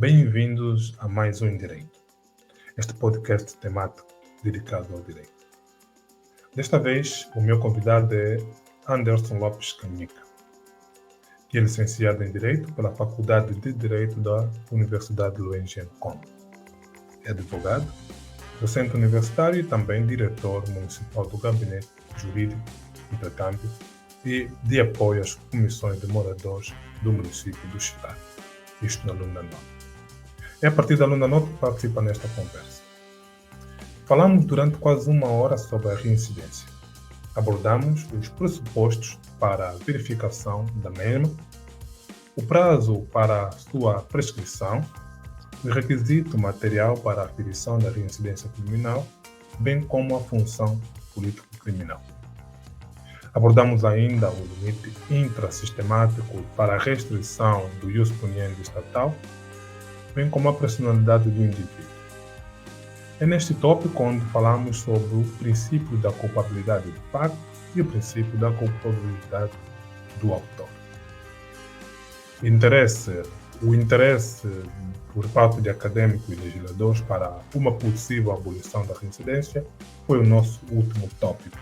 Bem-vindos a mais um Em Direito, este podcast temático dedicado ao direito. Desta vez, o meu convidado é Anderson Lopes Canhica, que é licenciado em Direito pela Faculdade de Direito da Universidade Luiz Conde. É advogado, docente universitário e também diretor municipal do Gabinete Jurídico, Intercâmbio e de apoio às comissões de moradores do município do Chitar, isto na Lunda Norte. É a partir da Lunda Norte que participa nesta conversa. Falamos durante quase uma hora sobre a reincidência. Abordamos os pressupostos para a verificação da mesma, o prazo para a sua prescrição, o requisito material para a aferição da reincidência criminal, bem como a função político-criminal. Abordamos ainda o limite intrasistemático para a restrição do ius puniendi estatal, bem como a personalidade do indivíduo. É neste tópico onde falamos sobre o princípio da culpabilidade do facto e o princípio da culpabilidade do autor. O interesse por parte de acadêmicos e legisladores para uma possível abolição da reincidência foi o nosso último tópico.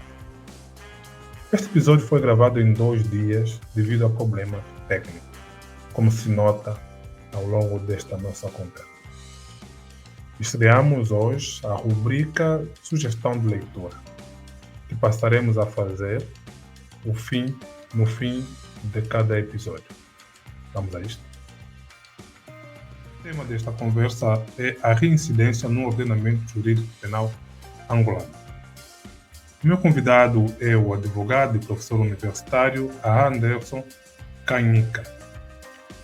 Este episódio foi gravado em 2 dias devido a problemas técnicos, como se nota ao longo desta nossa conversa. Estreamos hoje a rubrica Sugestão de Leitura, que passaremos a fazer no fim de cada episódio. Vamos a isto? O tema desta conversa é a reincidência no ordenamento jurídico penal angolano. O meu convidado é o advogado e professor universitário Anderson Canhica.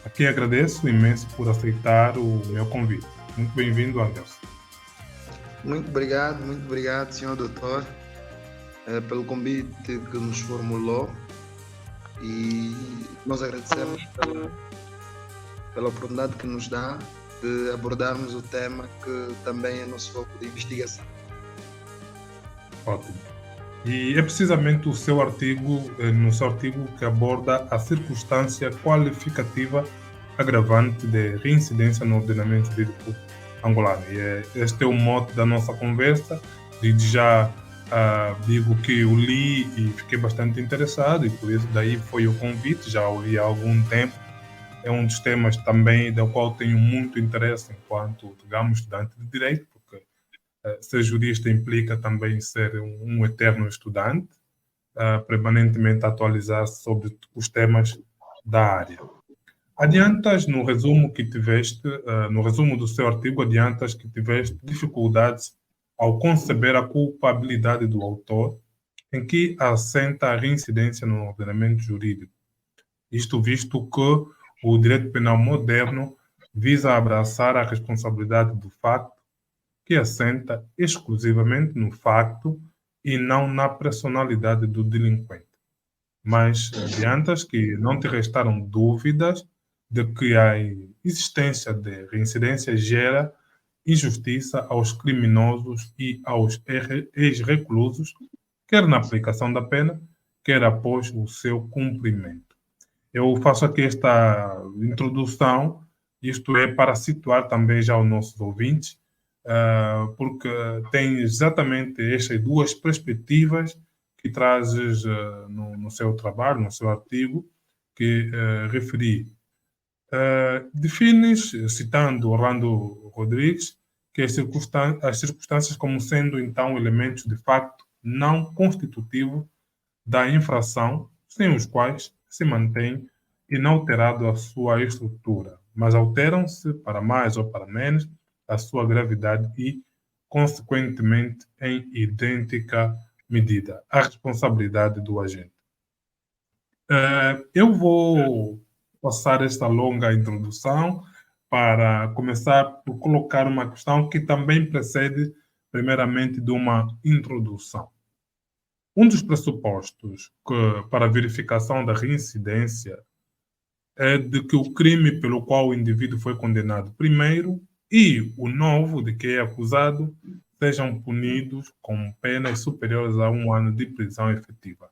Aqui agradeço imenso por aceitar o meu convite. Muito bem-vindo, Anderson. Muito obrigado, senhor doutor, pelo convite que nos formulou, e nós agradecemos pela oportunidade que nos dá de abordarmos o tema que também é nosso foco de investigação. Ótimo. E é precisamente no seu artigo que aborda a circunstância qualificativa agravante de reincidência no ordenamento jurídico angolano. E este é o mote da nossa conversa. Desde já digo que o li e fiquei bastante interessado, e por isso daí foi o convite. Já o li há algum tempo. É um dos temas também do qual tenho muito interesse enquanto, digamos, estudante de Direito, porque ser jurista implica também ser um eterno estudante, permanentemente atualizar-se sobre os temas da área. Adiantas no resumo que tiveste, no resumo do seu artigo, adiantas que tiveste dificuldades ao conceber a culpabilidade do autor, em que assenta a reincidência no ordenamento jurídico. Isto visto que o direito penal moderno visa abraçar a responsabilidade do facto, que assenta exclusivamente no facto e não na personalidade do delinquente. Mas adiantas que não te restaram dúvidas de que a existência de reincidência gera injustiça aos criminosos e aos ex-reclusos, quer na aplicação da pena, quer após o seu cumprimento. Eu faço aqui esta introdução, isto é para situar também já os nossos ouvintes, porque tem exatamente estas 2 perspectivas que trazes no seu trabalho, no seu artigo, que referi. Defines, citando Orlando Rodrigues, que as circunstâncias como sendo então elementos de facto não constitutivos da infração, sem os quais se mantém inalterado a sua estrutura, mas alteram-se para mais ou para menos a sua gravidade e, consequentemente, em idêntica medida, a responsabilidade do agente. Eu vou passar esta longa introdução para começar por colocar uma questão que também precede, primeiramente, de uma introdução. Um dos pressupostos para a verificação da reincidência é de que o crime pelo qual o indivíduo foi condenado primeiro e o novo de que é acusado sejam punidos com penas superiores a 1 ano de prisão efetiva.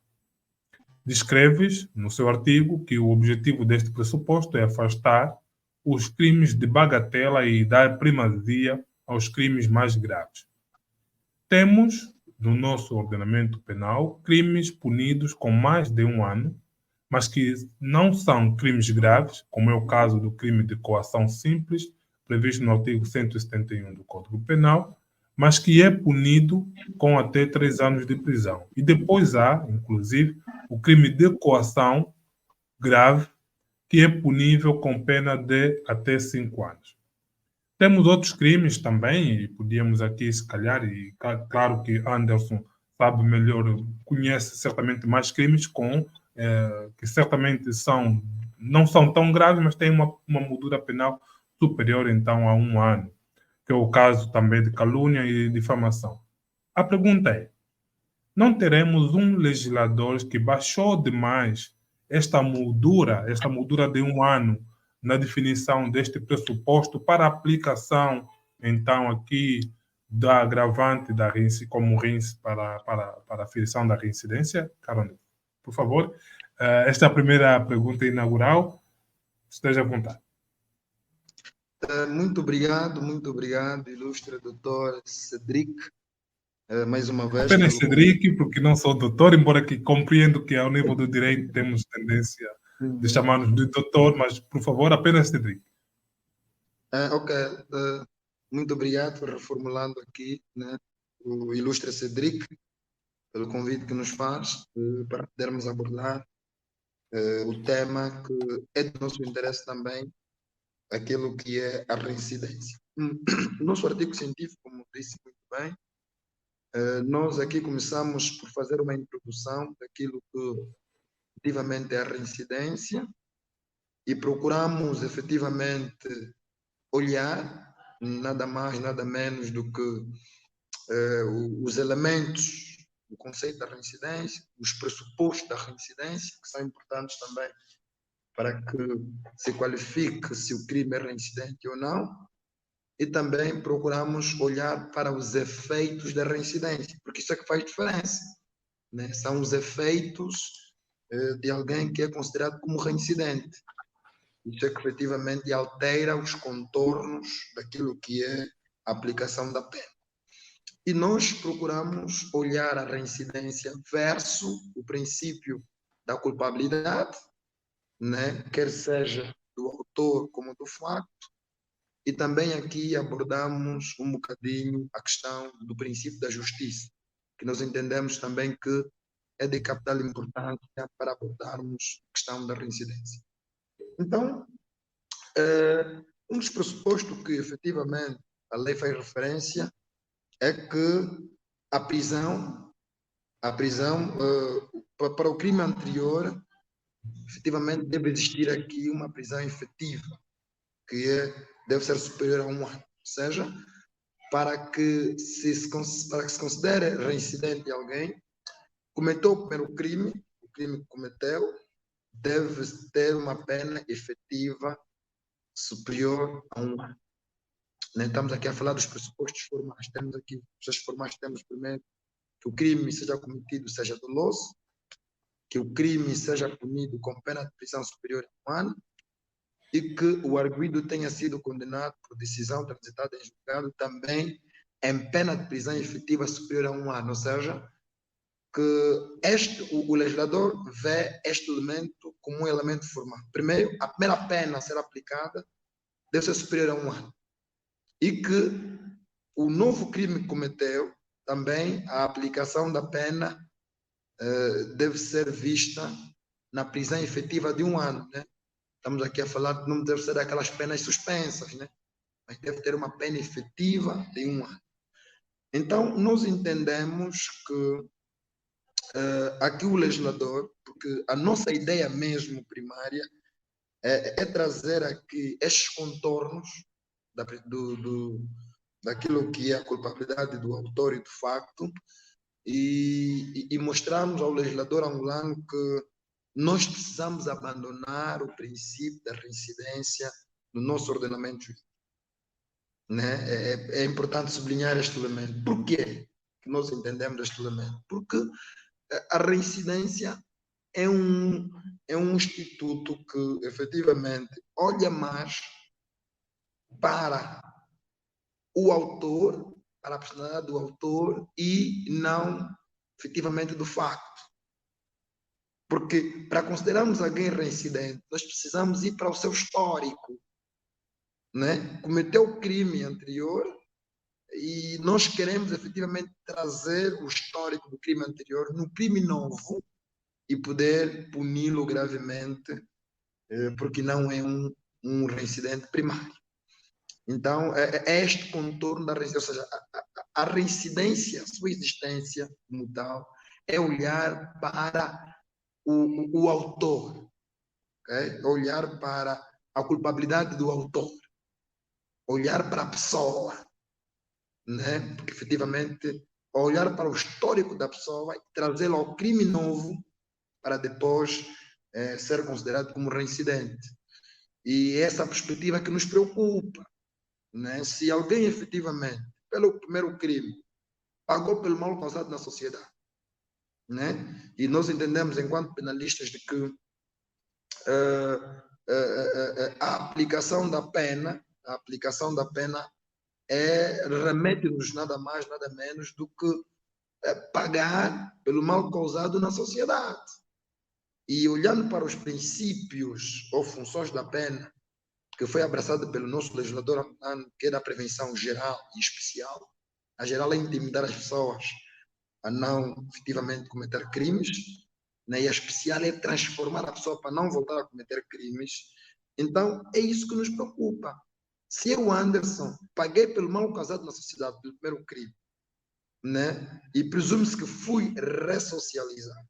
Descreves, no seu artigo, que o objetivo deste pressuposto é afastar os crimes de bagatela e dar primazia aos crimes mais graves. Temos, no nosso ordenamento penal, crimes punidos com mais de 1 ano, mas que não são crimes graves, como é o caso do crime de coação simples, previsto no artigo 171 do Código Penal, mas que é punido com até 3 anos de prisão. E depois há, inclusive, o crime de coação grave, que é punível com pena de até 5 anos. Temos outros crimes também, e podíamos aqui, se calhar, e claro que Anderson sabe melhor, conhece certamente mais crimes que certamente não são tão graves, mas têm uma moldura penal superior, então, a 1 ano, que é o caso também de calúnia e difamação. A pergunta é, não teremos um legislador que baixou demais esta moldura de 1 ano, na definição deste pressuposto para a aplicação, então, aqui da agravante da como para a aferição da reincidência? Carolina, por favor. Esta é a primeira pergunta inaugural. Esteja à vontade. Muito obrigado, ilustre doutor Cedric, mais uma vez. Apenas Cedric, porque não sou doutor, embora que compreendo que ao nível do direito temos tendência de chamar-nos de doutor, mas, por favor, apenas Cedric. Ok, muito obrigado por reformulando aqui, né, o ilustre Cedric, pelo convite que nos faz para podermos abordar o tema que é do nosso interesse também, aquilo que é a reincidência. O nosso artigo científico, como disse muito bem, nós aqui começamos por fazer uma introdução daquilo que efetivamente é a reincidência e procuramos efetivamente olhar nada mais, nada menos do que os elementos do conceito da reincidência, os pressupostos da reincidência, que são importantes também para que se qualifique se o crime é reincidente ou não, e também procuramos olhar para os efeitos da reincidência, porque isso é que faz diferença, né? São os efeitos de alguém que é considerado como reincidente. Isso é que efetivamente altera os contornos daquilo que é a aplicação da pena. E nós procuramos olhar a reincidência versus o princípio da culpabilidade, né? Quer seja do autor como do facto, e também aqui abordamos um bocadinho a questão do princípio da justiça, que nós entendemos também que é de capital importância para abordarmos a questão da reincidência. Então, um dos pressupostos que efetivamente a lei faz referência é que a prisão para o crime anterior, efetivamente deve existir aqui uma prisão efetiva, que deve ser superior a 1 ano. Ou seja, para que se considere reincidente alguém, cometeu o primeiro crime, o crime que cometeu, deve ter uma pena efetiva superior a 1 ano. Estamos aqui a falar dos pressupostos formais. Temos aqui os pressupostos formais, temos primeiro que o crime seja cometido, seja doloso, que o crime seja punido com pena de prisão superior a 1 ano e que o arguido tenha sido condenado por decisão transitada em julgado também em pena de prisão efetiva superior a 1 ano. Ou seja, que o legislador vê este elemento como um elemento formal. Primeiro, a primeira pena a ser aplicada deve ser superior a 1 ano. E que o novo crime que cometeu, também a aplicação da pena deve ser vista na prisão efetiva de 1 ano, né? Estamos aqui a falar que não deve ser daquelas penas suspensas, né? Mas deve ter uma pena efetiva de 1 ano. Então, nós entendemos que aqui o legislador, porque a nossa ideia mesmo primária é trazer aqui estes contornos daquilo que é a culpabilidade do autor e do facto e mostrarmos ao legislador angolano que nós precisamos abandonar o princípio da reincidência no nosso ordenamento jurídico. Né? É importante sublinhar este elemento. Por quê que nós entendemos este elemento? Porque a reincidência é um instituto que efetivamente olha mais para o autor, para a personalidade do autor e não efetivamente do facto. Porque para considerarmos alguém reincidente, nós precisamos ir para o seu histórico, né? Cometeu crime anterior e nós queremos efetivamente trazer o histórico do crime anterior no crime novo e poder puni-lo gravemente, porque não é um reincidente primário. Então, é este contorno da reincidência, ou seja, a reincidência, a sua existência como tal, é olhar para o autor, okay? Olhar para a culpabilidade do autor, olhar para a pessoa, né? Porque efetivamente olhar para o histórico da pessoa e trazê-lo ao crime novo para depois ser considerado como reincidente. E essa perspectiva que nos preocupa, né? Se alguém efetivamente, pelo primeiro crime, pagou pelo mal causado na sociedade, né? E nós entendemos, enquanto penalistas, de que a aplicação da pena remete-nos nada mais, nada menos do que pagar pelo mal causado na sociedade. E olhando para os princípios ou funções da pena, que foi abraçado pelo nosso legislador, que é da prevenção geral e especial, a geral é intimidar as pessoas a não efetivamente cometer crimes, né? E a especial é transformar a pessoa para não voltar a cometer crimes. Então, é isso que nos preocupa. Se eu, Anderson, paguei pelo mal causado na sociedade, pelo primeiro crime, né? E presume-se que fui ressocializado.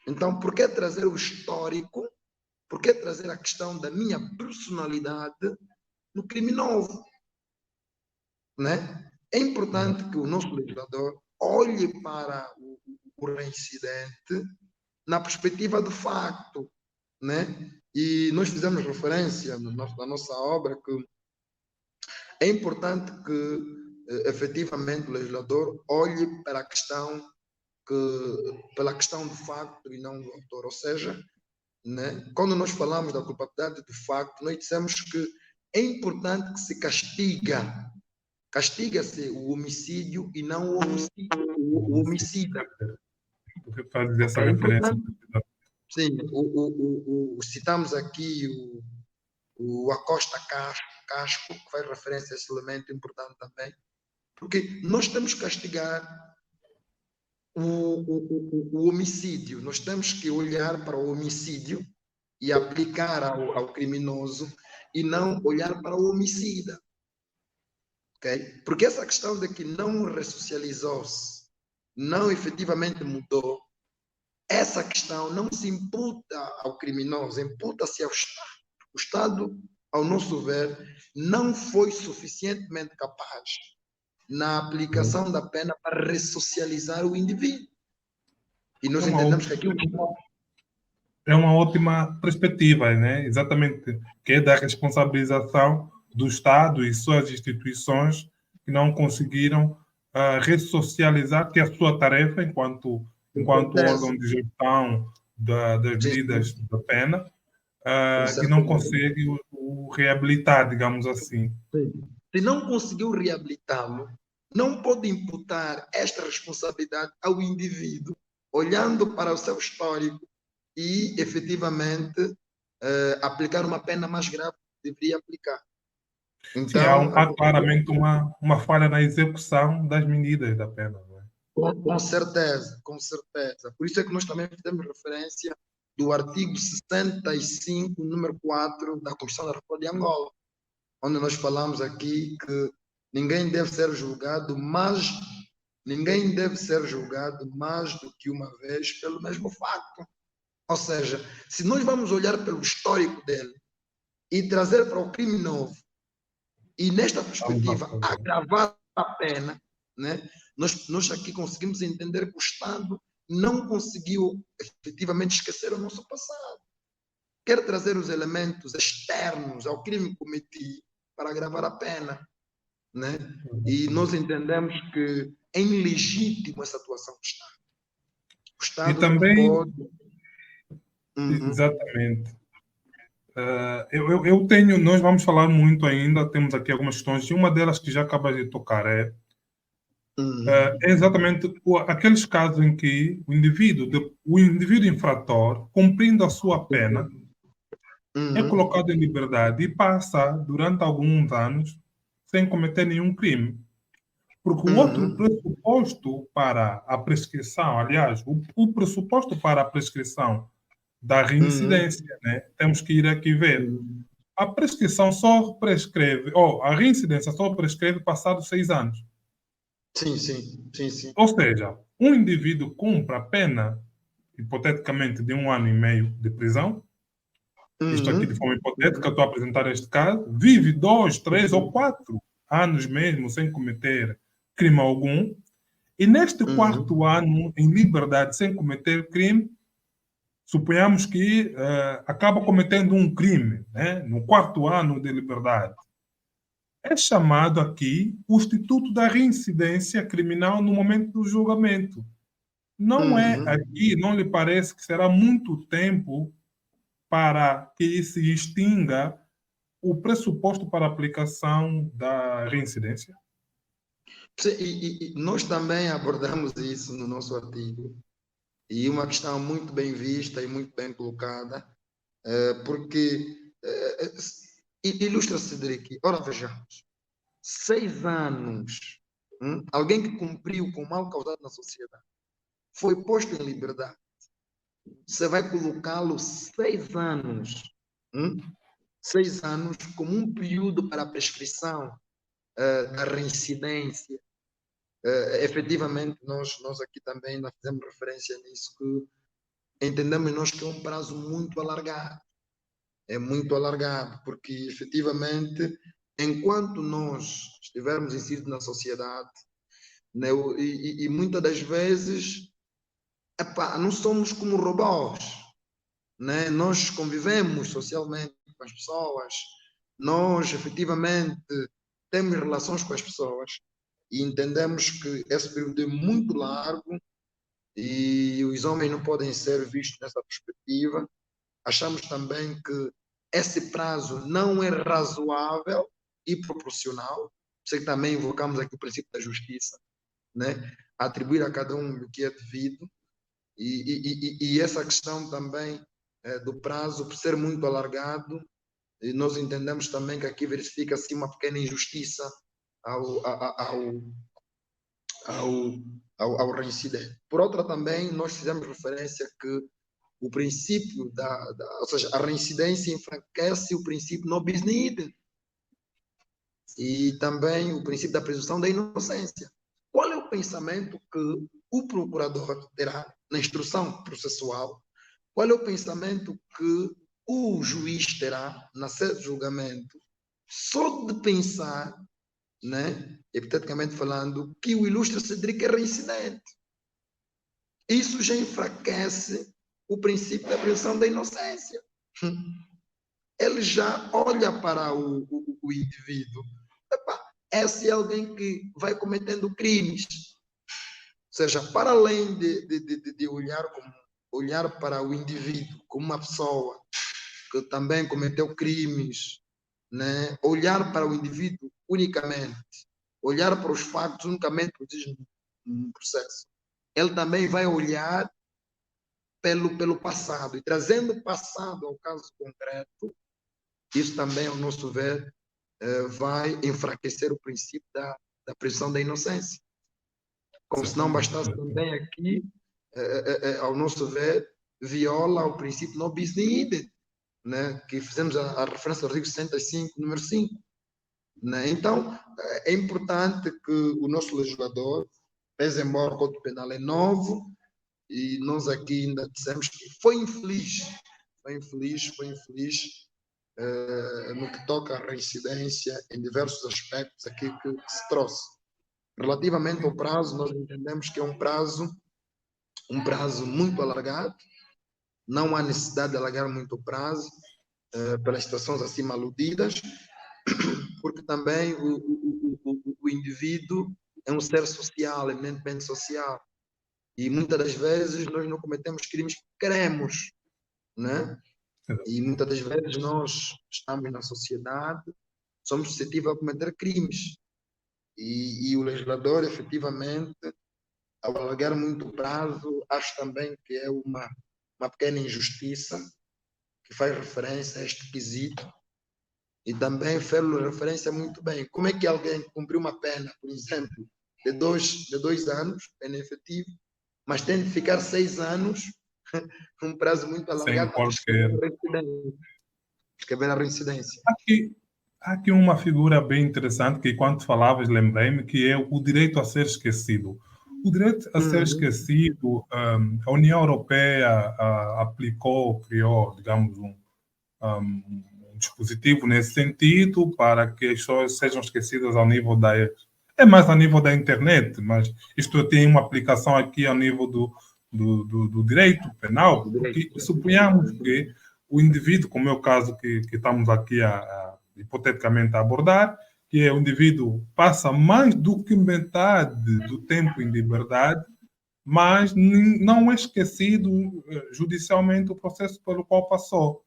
Então, por que trazer o histórico? Por que trazer a questão da minha personalidade no crime novo? Né? É importante que o nosso legislador olhe para o reincidente na perspectiva do facto, né? E nós fizemos referência na nossa obra que é importante que efetivamente o legislador olhe para a questão pela questão do facto e não do autor, ou seja, né? Quando nós falamos da culpabilidade do facto, nós dissemos que é importante que se castiga-se o homicídio e não o homicida. Você faz essa É referência. importante. Sim, citamos aqui o Acosta Casco, que faz referência a esse elemento importante também, porque nós temos que castigar o homicídio, nós temos que olhar para o homicídio e aplicar ao criminoso e não olhar para o homicida. Okay? Porque essa questão de que não ressocializou-se, não efetivamente mudou, essa questão não se imputa ao criminoso, imputa-se ao Estado. O Estado, ao nosso ver, não foi suficientemente capaz na aplicação da pena para ressocializar o indivíduo. E nós entendemos que aquilo é uma ótima perspectiva, né? Exatamente, que é da responsabilização do Estado e suas instituições que não conseguiram ressocializar, que é a sua tarefa enquanto órgão de gestão das medidas da pena, e não consegue o reabilitar, digamos assim. Se não conseguiu reabilitá-lo, não pode imputar esta responsabilidade ao indivíduo, olhando para o seu histórico e, efetivamente, aplicar uma pena mais grave que deveria aplicar. Então, sim, há claramente uma falha na execução das medidas da pena. Não é? Com certeza, com certeza. Por isso é que nós também fizemos referência do artigo 65, número 4 da Constituição da República de Angola, onde nós falamos aqui que ninguém deve ser julgado mais do que uma vez pelo mesmo facto. Ou seja, se nós vamos olhar pelo histórico dele e trazer para o crime novo, e nesta perspectiva agravar a pena, né? Nós aqui conseguimos entender que o Estado não conseguiu efetivamente esquecer o nosso passado. Quer trazer os elementos externos ao crime cometido para agravar a pena, né? E nós entendemos que é ilegítimo essa atuação do Estado. O Estado e também, não pode... Exatamente. nós vamos falar muito ainda, temos aqui algumas questões, e uma delas que já acabas de tocar é exatamente aqueles casos em que o indivíduo infrator, cumprindo a sua pena, é colocado em liberdade e passa durante alguns anos sem cometer nenhum crime. Porque o outro pressuposto para a prescrição, aliás, o pressuposto para a prescrição da reincidência, né? Temos que ir aqui ver. A prescrição só prescreve, ou a reincidência só prescreve passados 6 anos. Sim, sim, sim, sim. Ou seja, um indivíduo cumpre a pena, hipoteticamente, de 1 ano e meio de prisão. Isto aqui de forma hipotética, estou a apresentar este caso. Vive 2, 3 ou 4 anos mesmo sem cometer crime algum. E neste quarto ano, em liberdade, sem cometer crime, suponhamos que acaba cometendo um crime, né? No quarto ano de liberdade. É chamado aqui o Instituto da Reincidência Criminal no momento do julgamento. Não é aqui, não lhe parece que será muito tempo para que se extinga o pressuposto para a aplicação da reincidência? Sim, e nós também abordamos isso no nosso artigo, e uma questão muito bem vista e muito bem colocada, porque ilustra-se aqui. Ora, vejamos, 6 anos, alguém que cumpriu com mal causado na sociedade, foi posto em liberdade, você vai colocá-lo 6 anos, 6 anos como um período para a prescrição da reincidência. Efetivamente, nós aqui também nós fizemos referência nisso, que entendemos nós que é um prazo muito alargado. É muito alargado, porque efetivamente, enquanto nós estivermos inseridos na sociedade, né, e muitas das vezes, não somos como robôs, né? Nós convivemos socialmente com as pessoas, nós efetivamente temos relações com as pessoas e entendemos que esse período é muito largo e os homens não podem ser vistos nessa perspectiva. Achamos também que esse prazo não é razoável e proporcional. Sei que também invocamos aqui o princípio da justiça, né? Atribuir a cada um o que é devido. E essa questão também do prazo, por ser muito alargado, e nós entendemos também que aqui verifica-se uma pequena injustiça ao reincidente. Por outra, também nós fizemos referência que o princípio ou seja, a reincidência enfraquece o princípio non bis in idem e também o princípio da presunção da inocência. Qual é o pensamento que o procurador terá na instrução processual? Qual é o pensamento que o juiz terá na sede de julgamento? Só de pensar, né, hipoteticamente falando, que o ilustre Cedric é reincidente. Isso já enfraquece o princípio da presunção da inocência. Ele já olha para o indivíduo. Esse é alguém que vai cometendo crimes. Ou seja, para além de olhar para o indivíduo como uma pessoa que também cometeu crimes, né? Olhar para o indivíduo unicamente, olhar para os factos unicamente no processo. Ele também vai olhar pelo passado, e trazendo o passado ao caso concreto, isso também, ao nosso ver, vai enfraquecer o princípio da presunção da inocência. Como se não bastasse também aqui, ao nosso ver, viola o princípio non bis in idem, né? Que fizemos a referência ao artigo 65, número 5. Né? Então, é importante que o nosso legislador, pese embora o Código Penal é novo, e nós aqui ainda dissemos que foi infeliz no que toca à reincidência em diversos aspectos aqui que se trouxe. Relativamente ao prazo, nós entendemos que é um prazo muito alargado, não há necessidade de alargar muito o prazo pelas situações acima aludidas, porque também o indivíduo é um ser social, eminentemente social, e muitas das vezes nós não cometemos crimes que queremos, né? E muitas das vezes nós estamos na sociedade, somos suscetíveis a cometer crimes. E o legislador, efetivamente, ao alargar muito o prazo, acho também que é uma pequena injustiça que faz referência a este quesito. E também fez referência muito bem. Como é que alguém que cumpriu uma pena, por exemplo, de dois anos, pena efetiva, mas tem de ficar 6 anos, um prazo muito sem alargado para prescrever qualquer. a reincidência. Prescrever a reincidência. Aqui, há aqui uma figura bem interessante que, quando falavas, lembrei-me, que é o direito a ser esquecido. O direito a ser Uhum. esquecido, a União Europeia aplicou, criou, digamos, um dispositivo nesse sentido para que as pessoas sejam esquecidas ao nível da. É mais a nível da internet, mas isto tem uma aplicação aqui ao nível do direito penal, porque Direito. suponhamos que o indivíduo, como é o caso que estamos aqui hipoteticamente a abordar, que é o indivíduo passa mais do que metade do tempo em liberdade, mas não é esquecido judicialmente o processo pelo qual passou.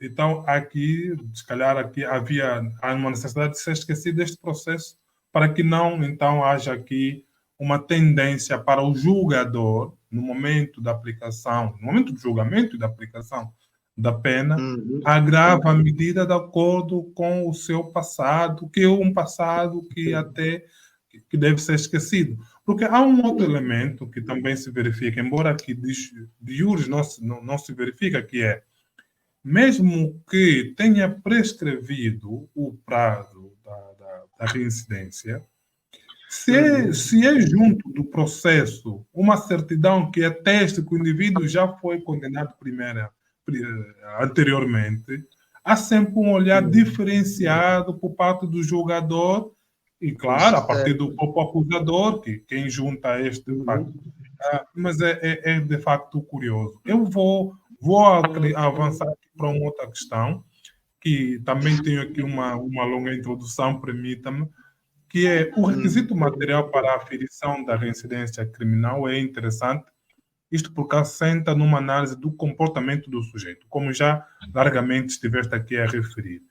Então, aqui, se calhar, aqui há uma necessidade de ser esquecido deste processo para que não, então, haja aqui uma tendência para o julgador, no momento da aplicação, no momento do julgamento e da aplicação da pena, Uhum. agrava a medida de acordo com o seu passado, que é um passado que até que deve ser esquecido. Porque há um outro elemento que também se verifica, embora aqui de juros não se verifica, que é mesmo que tenha prescrevido o prazo da reincidência, se é junto do processo uma certidão que ateste que o indivíduo já foi condenado anteriormente, há sempre um olhar diferenciado por parte do julgador e, claro, a partir do Certo. próprio acusador, que quem junta este facto. Uhum. Mas é de facto curioso. Eu vou avançar aqui para uma outra questão, que também tenho aqui uma longa introdução, permita-me, que é o requisito Uhum. material para a aferição da reincidência criminal é interessante, isto porque assenta numa análise do comportamento do sujeito, como já largamente estiveste aqui a referir.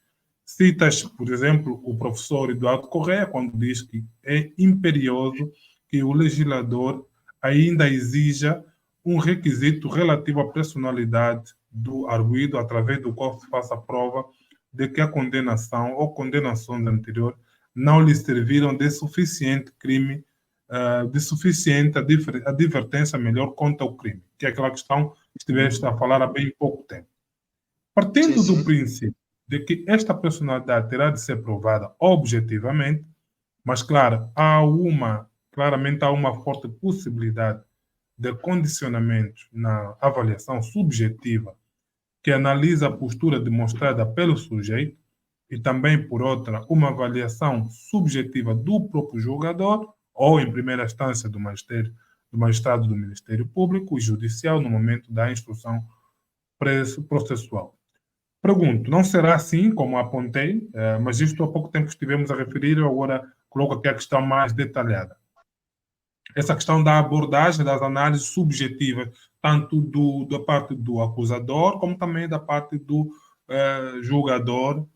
Citas, por exemplo, o professor Eduardo Correa, quando diz que é imperioso que o legislador ainda exija um requisito relativo à personalidade do arguido, através do qual se faça prova de que a condenação ou condenações anteriores não lhe serviram de suficiente crime, de suficiente advertência melhor quanto ao crime, que é aquela questão que estiveste a falar há bem pouco tempo. Sim, Partindo do sim. princípio de que esta personalidade terá de ser provada objetivamente, mas claro, claramente há uma forte possibilidade de condicionamento na avaliação subjetiva que analisa a postura demonstrada pelo sujeito e também, por outra, uma avaliação subjetiva do próprio julgador ou, em primeira instância, do magistrado do Ministério Público e Judicial no momento da instrução processual. Pergunto, não será assim, como apontei, mas isto há pouco tempo estivemos a referir, eu agora coloco aqui a questão mais detalhada. Essa questão da abordagem das análises subjetivas, tanto da parte do acusador, como também da parte do julgador,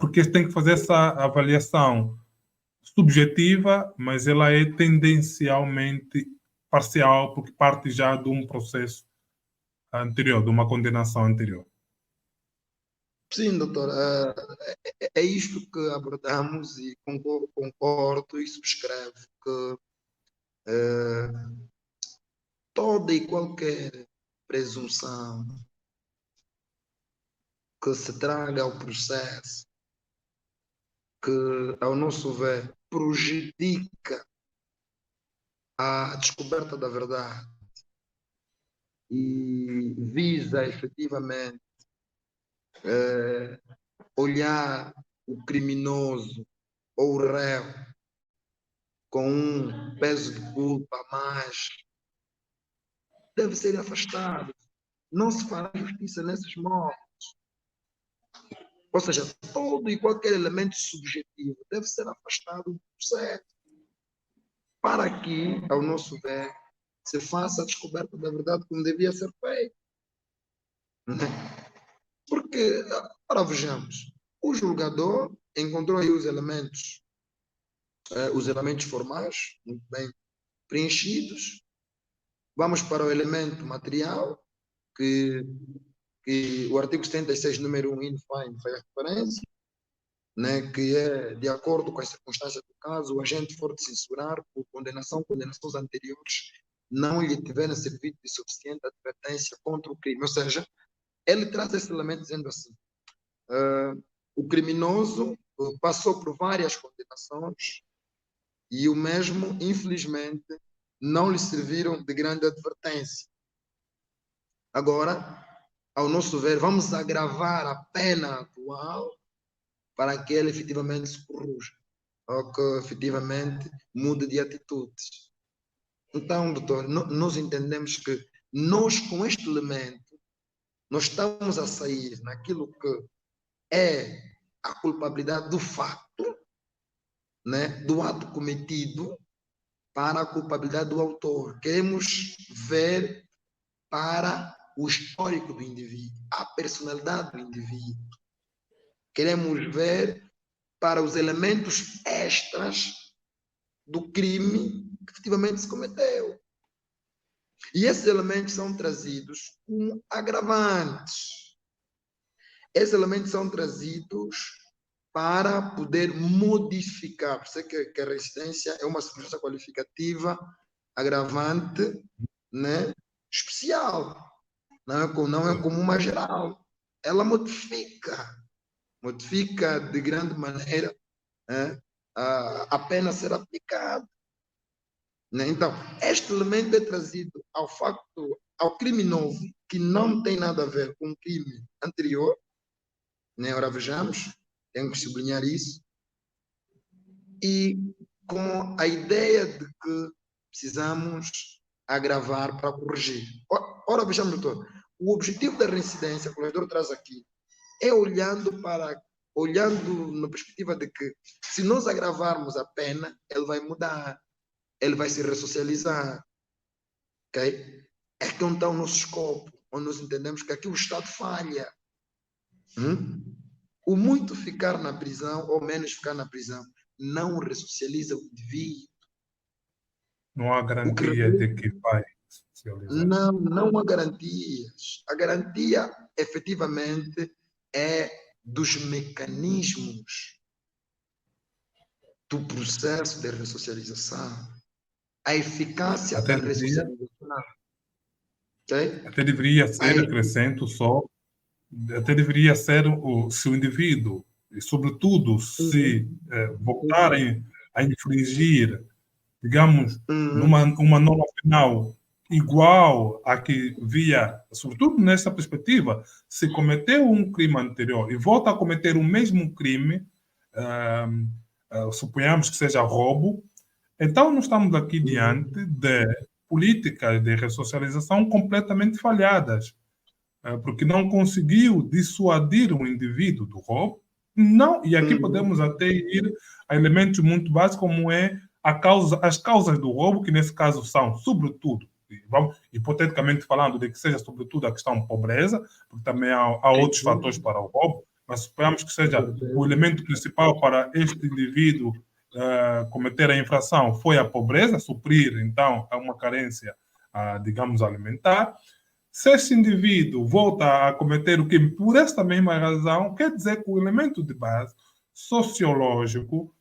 porque tem que fazer essa avaliação subjetiva, mas ela é tendencialmente parcial, porque parte já de um processo anterior, de uma condenação anterior. Sim, doutor. É isto que abordamos e concordo e subscrevo que toda e qualquer presunção que se traga ao processo, que, ao nosso ver, prejudica a descoberta da verdade e visa efetivamente olhar o criminoso ou o réu com um peso de culpa a mais, deve ser afastado. Não se fará justiça nesses modos. Ou seja, todo e qualquer elemento subjetivo deve ser afastado do processo para que, ao nosso ver, se faça a descoberta da verdade como devia ser feito. né? Porque, ora vejamos, o julgador encontrou aí os elementos formais, muito bem preenchidos. Vamos para o elemento material, que o artigo 76, número 1, infine, faz referência, né, que é, de acordo com as circunstâncias do caso, o agente for de censurar por condenações anteriores, não lhe tiverem servido de suficiente advertência contra o crime. Ou seja, ele traz esse elemento dizendo assim, o criminoso passou por várias condenações e o mesmo, infelizmente, não lhe serviram de grande advertência. Agora, ao nosso ver, vamos agravar a pena atual para que ele efetivamente se corrija, ou que efetivamente mude de atitudes. Então, doutor, nós entendemos que nós, com este elemento, nós estamos a sair naquilo que é a culpabilidade do fato, né, do ato cometido, para a culpabilidade do autor. Queremos ver para o histórico do indivíduo, a personalidade do indivíduo. Queremos ver para os elementos extras do crime que efetivamente se cometeu. E esses elementos são trazidos como agravantes. Esses elementos são trazidos para poder modificar. Por isso que a reincidência é uma circunstância qualificativa agravante, né, especial. Não é como uma geral. Ela modifica de grande maneira, né, a pena ser aplicada. Né? Então, este elemento é trazido ao crime novo, que não tem nada a ver com o crime anterior. Né? Ora, vejamos, tenho que sublinhar isso. E com a ideia de que precisamos agravar para corrigir. Ora, vejamos, doutor, o objetivo da reincidência, que o leitor traz aqui, é olhando na perspectiva de que, se nós agravarmos a pena, ele vai mudar, ele vai se ressocializar. Ok? É que onde está o nosso escopo, onde nós entendemos que aqui o Estado falha. O muito ficar na prisão, ou menos ficar na prisão, não ressocializa o indivíduo. Não há garantia de que vai socializar. Não há garantias. A garantia, efetivamente, é dos mecanismos do processo de ressocialização. A eficácia da ressocialização. Okay? Até deveria ser, acrescento só, até deveria ser se o indivíduo, e sobretudo se voltarem a infringir, digamos, uma norma penal igual a que via, sobretudo nessa perspectiva, se cometeu um crime anterior e volta a cometer o mesmo crime, suponhamos que seja roubo, então nós estamos aqui diante de políticas de ressocialização completamente falhadas, porque não conseguiu dissuadir o indivíduo do roubo. Não, e aqui podemos até ir a elementos muito básicos, como é as causas do roubo, que nesse caso são, sobretudo, vamos, hipoteticamente falando, de que seja sobretudo a questão pobreza, porque também há outros fatores para o roubo, mas suponhamos que seja o elemento principal para este indivíduo cometer a infração foi a pobreza, suprir, então, uma carência, digamos, alimentar. Se esse indivíduo volta a cometer o crime por esta mesma razão, quer dizer que o elemento de base sociológico,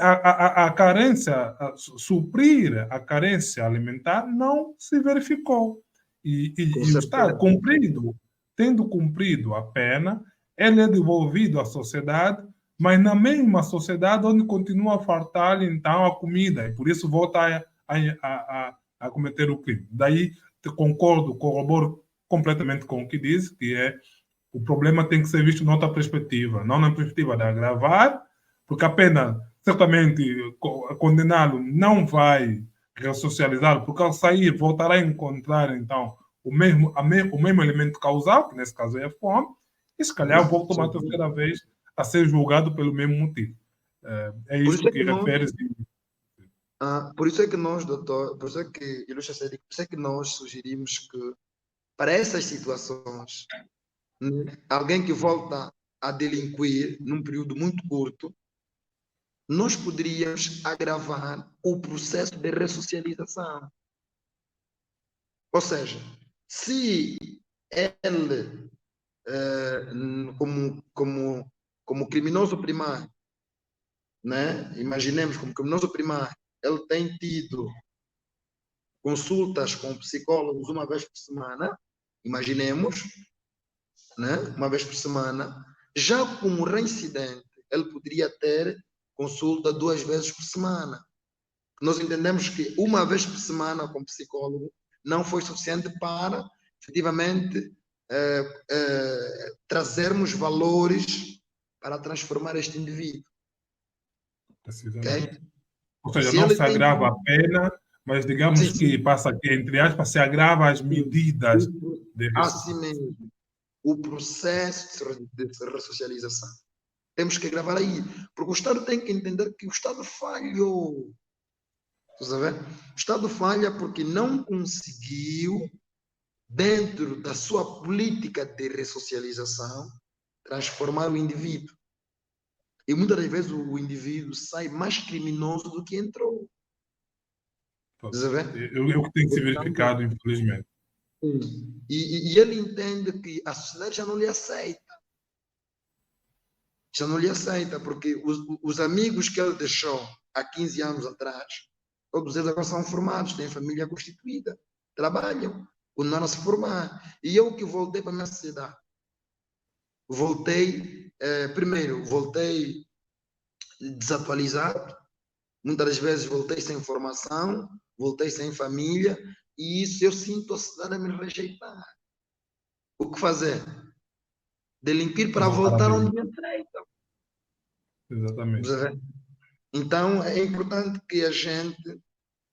a carência, suprir a carência alimentar, não se verificou. E o Estado, tendo cumprido a pena, ele é devolvido à sociedade, mas na mesma sociedade onde continua a faltar então a comida, e por isso volta a cometer o crime. Daí corroboro completamente com o que diz, que é o problema tem que ser visto noutra perspectiva, não na perspectiva de agravar, porque a pena, certamente, condená-lo não vai ressocializá-lo, porque ao sair voltará a encontrar, então, o mesmo elemento causal, que nesse caso é a fome, e se calhar volta uma terceira vez a ser julgado pelo mesmo motivo. É isto que refere-se. Por isso é que nós, doutor, por isso é que nós sugerimos que para essas situações, né, alguém que volta a delinquir num período muito curto, nós poderíamos agravar o processo de ressocialização. Ou seja, se ele, como criminoso primário, né? Imaginemos como criminoso primário, ele tem tido consultas com psicólogos uma vez por semana, imaginemos, né? Uma vez por semana. Já como reincidente, ele poderia ter consulta 2 vezes por semana. Nós entendemos que uma vez por semana com psicólogo não foi suficiente para, efetivamente, trazermos valores para transformar este indivíduo. Okay? Ou seja, Se não ele se tem... agrava a pena, mas digamos que passa aqui, entre aspas, se agrava as medidas de assim mesmo, o processo de ressocialização. Temos que agravar aí, porque o Estado tem que entender que o Estado falhou. Estás a ver? O Estado falha porque não conseguiu, dentro da sua política de ressocialização, transformar o indivíduo. E muitas das vezes o indivíduo sai mais criminoso do que entrou. Estás a ver? É o que tem se Portanto, verificado, infelizmente. e ele entende que a sociedade já não lhe aceita. Já não lhe aceita, porque os amigos que ele deixou há 15 anos atrás, todos eles agora são formados, têm família constituída, trabalham, continuaram a se formar. E eu que voltei para a minha sociedade, primeiro, voltei desatualizado, muitas das vezes voltei sem formação, voltei sem família, e isso eu sinto a sociedade a me rejeitar. O que fazer? Delinquir para voltar onde me aceitam. Exatamente. Então, é importante que a gente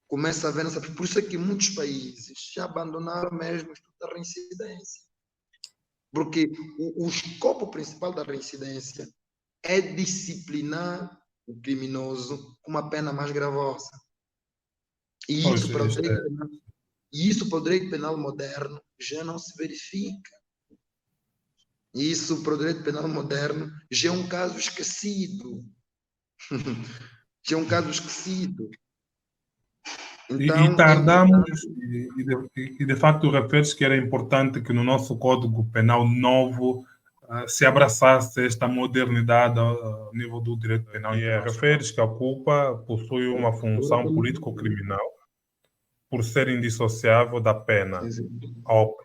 comece a ver essa... Por isso é que muitos países já abandonaram mesmo o estudo da reincidência. Porque o escopo principal da reincidência é disciplinar o criminoso com uma pena mais gravosa. E isso para o direito penal moderno já não se verifica. Isso para o direito penal moderno já é um caso esquecido. Já é um caso esquecido. Então, e tardamos, e de facto refere-se que era importante que no nosso Código Penal novo se abraçasse esta modernidade ao nível do direito penal. E refere-se que a culpa possui uma função político-criminal por ser indissociável da pena,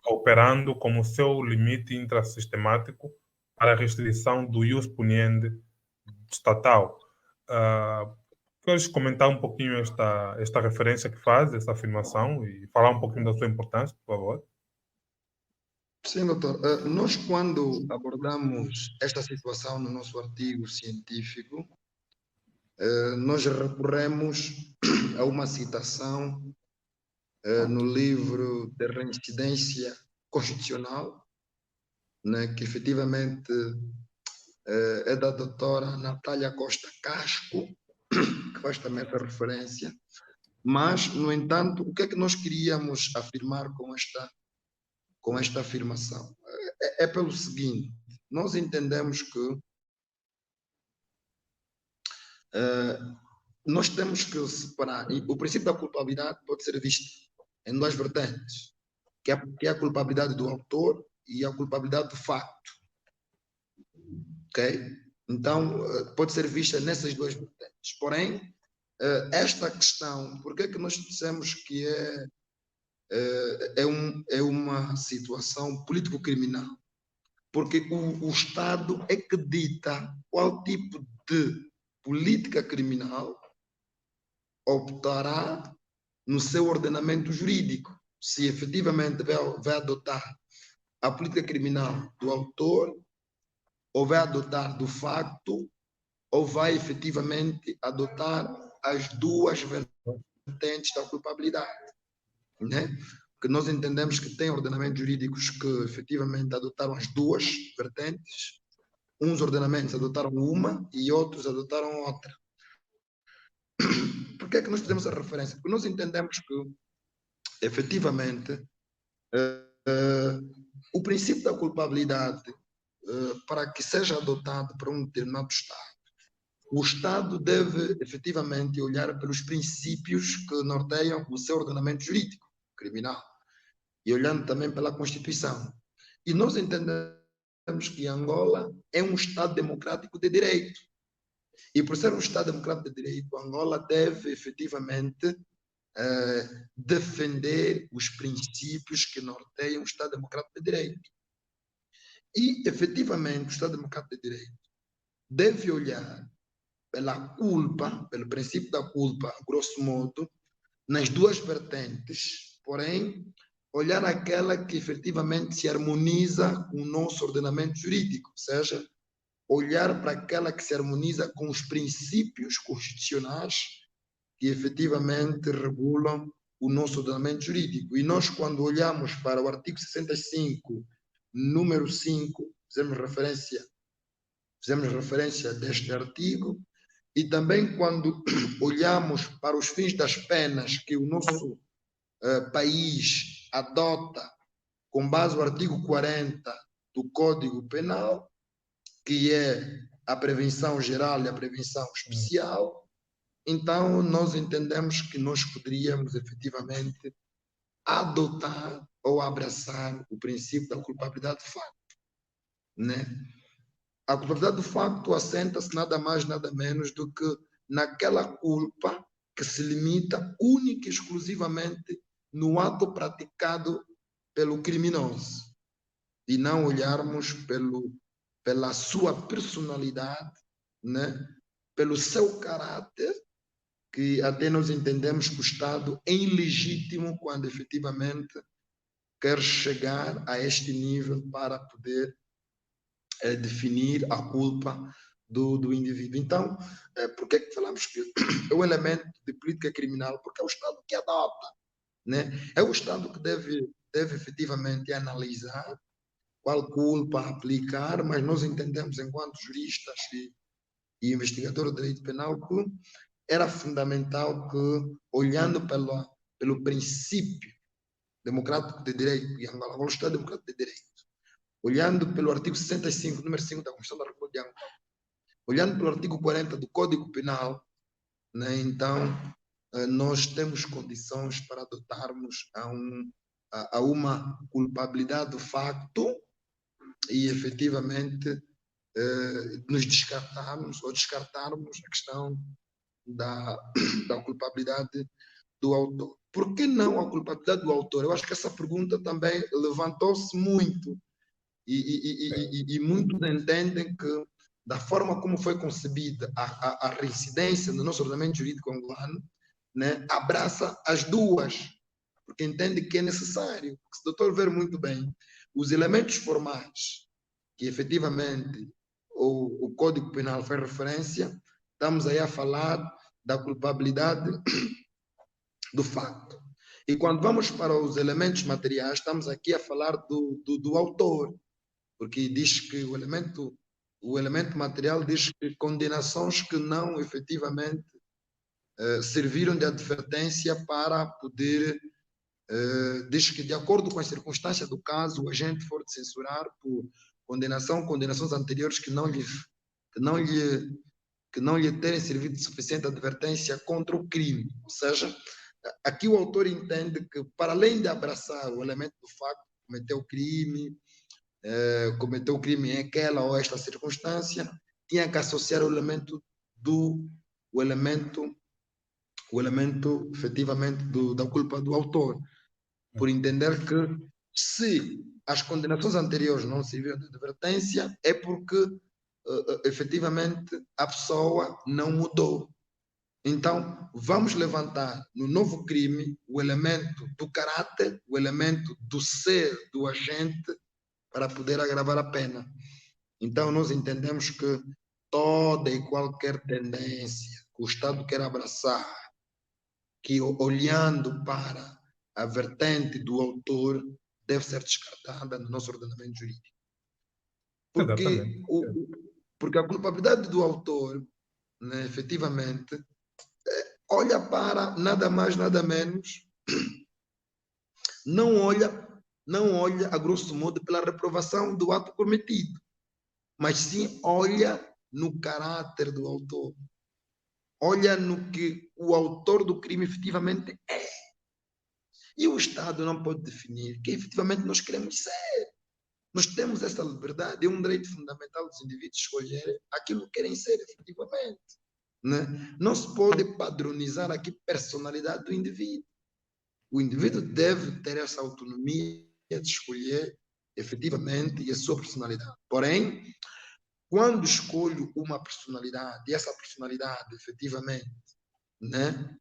operando como seu limite intrasistemático para a restrição do ius puniendi estatal. Queres comentar um pouquinho esta referência que faz, essa afirmação, e falar um pouquinho da sua importância, por favor? Sim, doutor. Nós, quando abordamos esta situação no nosso artigo científico, nós recorremos a uma citação no livro de reincidência constitucional, né, que efetivamente é da doutora Natália Costa Casco, que faz também essa referência. Mas, no entanto, o que é que nós queríamos afirmar com esta afirmação? É pelo seguinte: nós entendemos que nós temos que separar. O princípio da culpabilidade pode ser visto em duas vertentes, que é a culpabilidade do autor e a culpabilidade do facto. Ok? Então, pode ser vista nessas duas vertentes. Porém, esta questão, por que é que nós dissemos que é uma situação político-criminal? Porque o Estado é que dita qual tipo de política criminal optará no seu ordenamento jurídico. Se efetivamente vai adotar a política criminal do autor, ou vai adotar do facto, ou vai efetivamente adotar as duas vertentes da culpabilidade, né? Porque nós entendemos que tem ordenamentos jurídicos que efetivamente adotaram as duas vertentes, uns ordenamentos adotaram uma e outros adotaram outra. Por que é que nós fizemos a referência? Porque nós entendemos que efetivamente O princípio da culpabilidade, para que seja adotado para um determinado Estado, o Estado deve efetivamente olhar pelos princípios que norteiam o seu ordenamento jurídico criminal e olhando também pela Constituição. E nós entendemos que Angola é um Estado democrático de direito. E por ser um Estado democrático de direito, Angola deve efetivamente defender os princípios que norteiam o Estado democrático de direito. E efetivamente o Estado democrático de direito deve olhar pela culpa, pelo princípio da culpa, grosso modo, nas duas vertentes, porém, olhar aquela que efetivamente se harmoniza com o nosso ordenamento jurídico, ou seja, olhar para aquela que se harmoniza com os princípios constitucionais que efetivamente regulam o nosso ordenamento jurídico. E nós, quando olhamos para o artigo 65, número 5, fizemos referência deste artigo, e também quando olhamos para os fins das penas que o nosso país adota com base no artigo 40 do Código Penal, que é a prevenção geral e a prevenção especial, então nós entendemos que nós poderíamos efetivamente adotar ou abraçar o princípio da culpabilidade de facto, né? A culpabilidade do facto assenta-se nada mais, nada menos do que naquela culpa que se limita única e exclusivamente no ato praticado pelo criminoso e não olharmos pela sua personalidade, né? Pelo seu caráter, que até nós entendemos que o Estado é ilegítimo quando efetivamente quer chegar a este nível para poder definir a culpa do indivíduo. Então, por que falamos que é um elemento de política criminal? Porque é o Estado que adota, né? É o Estado que deve efetivamente analisar qual culpa aplicar, mas nós entendemos, enquanto juristas e investigadores de direito penal, que era fundamental que, olhando pelo princípio democrático de direito, e Angola, o Estado democrático de direito, olhando pelo artigo 65, número 5 da Constituição da República de Angola, olhando pelo artigo 40 do Código Penal, né, então nós temos condições para adotarmos a uma culpabilidade do facto e efetivamente nos descartarmos a questão da culpabilidade do autor. Por que não a culpabilidade do autor? Eu acho que essa pergunta também levantou-se muito e muitos entendem que da forma como foi concebida a reincidência no nosso ordenamento jurídico angolano, né, abraça as duas, porque entende que é necessário. Porque se o doutor ver muito bem, os elementos formais que efetivamente o Código Penal faz referência, estamos aí a falar da culpabilidade do facto. E quando vamos para os elementos materiais, estamos aqui a falar do autor, porque diz que o elemento material diz que condenações que não efetivamente serviram de advertência para poder, diz que de acordo com as circunstâncias do caso, o agente for de censurar por condenações anteriores que não lhe terem servido de suficiente advertência contra o crime. Ou seja, aqui o autor entende que, para além de abraçar o elemento do facto, cometeu crime em aquela ou esta circunstância, tinha que associar o elemento efetivamente da culpa do autor, por entender que se as condenações anteriores não serviram de advertência, é porque efetivamente a pessoa não mudou. Então, vamos levantar no novo crime o elemento do caráter, o elemento do ser do agente para poder agravar a pena. Então, nós entendemos que toda e qualquer tendência que o Estado quer abraçar, que olhando para a vertente do autor, deve ser descartada no nosso ordenamento jurídico. Porque a culpabilidade do autor, né, efetivamente, olha para nada mais, nada menos, não olha não olha, a grosso modo, pela reprovação do ato cometido, mas sim olha no caráter do autor. Olha no que o autor do crime efetivamente é. E o Estado não pode definir quem efetivamente nós queremos ser. Nós temos essa liberdade, é um direito fundamental dos indivíduos escolherem aquilo que querem ser efetivamente. Né? Não se pode padronizar aqui personalidade do indivíduo. O indivíduo deve ter essa autonomia de escolher efetivamente a sua personalidade. Porém, quando escolho uma personalidade, e essa personalidade efetivamente, né,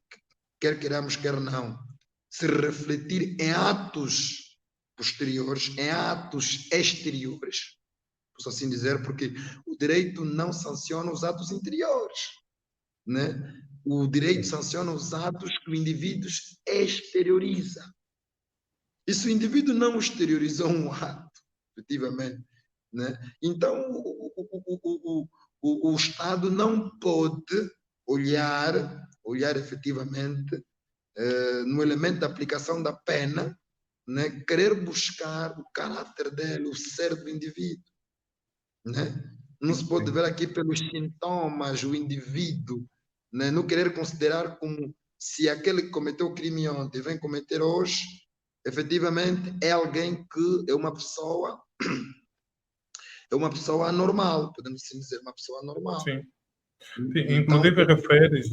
quer queiramos, quer não, se refletir em atos posteriores, em atos exteriores, posso assim dizer, porque o direito não sanciona os atos interiores, né? O direito sanciona os atos que o indivíduo exterioriza. E se o indivíduo não exteriorizou um ato, efetivamente, né? Então o Estado não pode olhar efetivamente no elemento da aplicação da pena, né? Querer buscar o caráter dele, o ser do indivíduo. Né? Não se pode ver aqui pelos sintomas o indivíduo, né? Não querer considerar como se aquele que cometeu o crime ontem vem cometer hoje, efetivamente é alguém que é uma pessoa anormal, podemos assim dizer, uma pessoa normal. Sim. Sim, Então, inclusive referes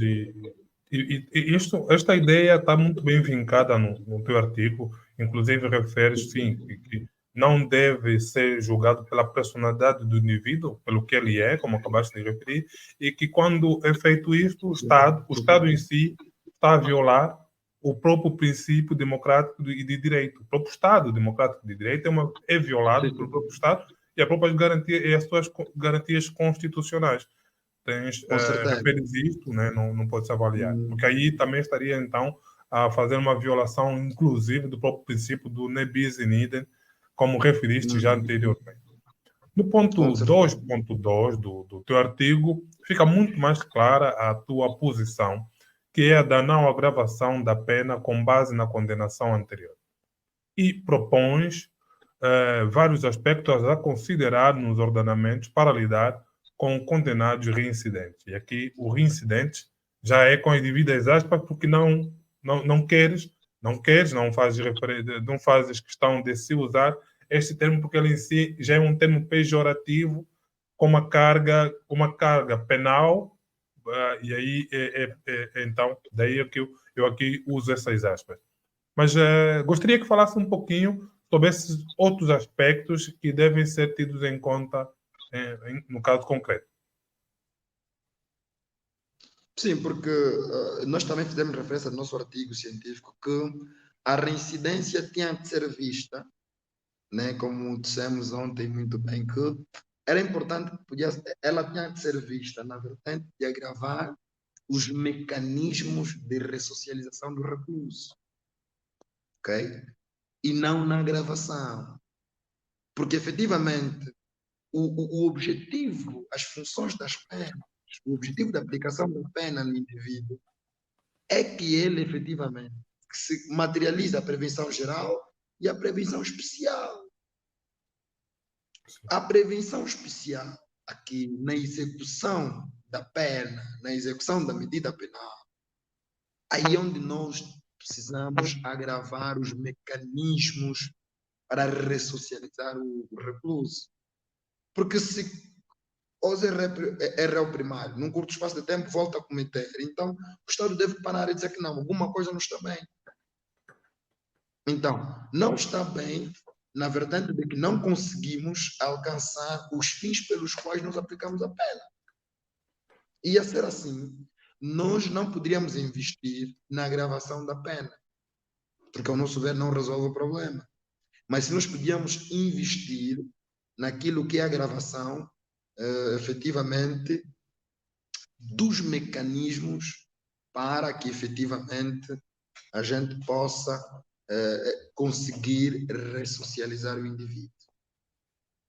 esta ideia está muito bem vincada no teu artigo, inclusive referes, sim, que não deve ser julgado pela personalidade do indivíduo, pelo que ele é, como acabaste de referir, e que quando é feito isto, o Estado em si está a violar o próprio princípio democrático e de direito. O próprio Estado democrático de direito é violado pelo próprio Estado e as suas garantias constitucionais. Tens com certeza. referes isto, né? Não pode-se avaliar. Porque aí também estaria, então, a fazer uma violação, inclusive, do próprio princípio do ne bis in idem, como referiste já anteriormente. No Com ponto certeza. 2.2 do teu artigo, fica muito mais clara a tua posição, que é a da não agravação da pena com base na condenação anterior. E propões vários aspectos a considerar nos ordenamentos para lidar com condenados reincidentes. E aqui o reincidente já é com as devidas aspas, porque não queres, não fazes questão de se usar este termo, porque ele em si já é um termo pejorativo com uma carga penal, e aí então, daí é que eu aqui uso essas aspas. Mas gostaria que falasse um pouquinho sobre esses outros aspectos que devem ser tidos em conta no caso concreto. Sim, porque nós também fizemos referência no nosso artigo científico que a reincidência tinha de ser vista, né, como dissemos ontem muito bem, que era importante, ela tinha de ser vista na vertente de agravar os mecanismos de ressocialização do recluso, ok? E não na agravação. Porque, efetivamente, o objetivo, as funções das penas, o objetivo da aplicação da pena no indivíduo é que ele, efetivamente, que se materializa a prevenção geral e a prevenção especial. A prevenção especial, aqui na execução da pena, na execução da medida penal, aí é onde nós precisamos agravar os mecanismos para ressocializar o recluso. Porque se hoje é réu primário, num curto espaço de tempo volta a cometer, então o Estado deve parar e dizer que não, alguma coisa não está bem. Então, não está bem na vertente de que não conseguimos alcançar os fins pelos quais nós aplicamos a pena. E a ser assim, nós não poderíamos investir na agravação da pena, porque ao nosso ver não resolve o problema. Mas se nós podíamos investir naquilo que é a agravação, efetivamente, dos mecanismos para que efetivamente a gente possa conseguir ressocializar o indivíduo.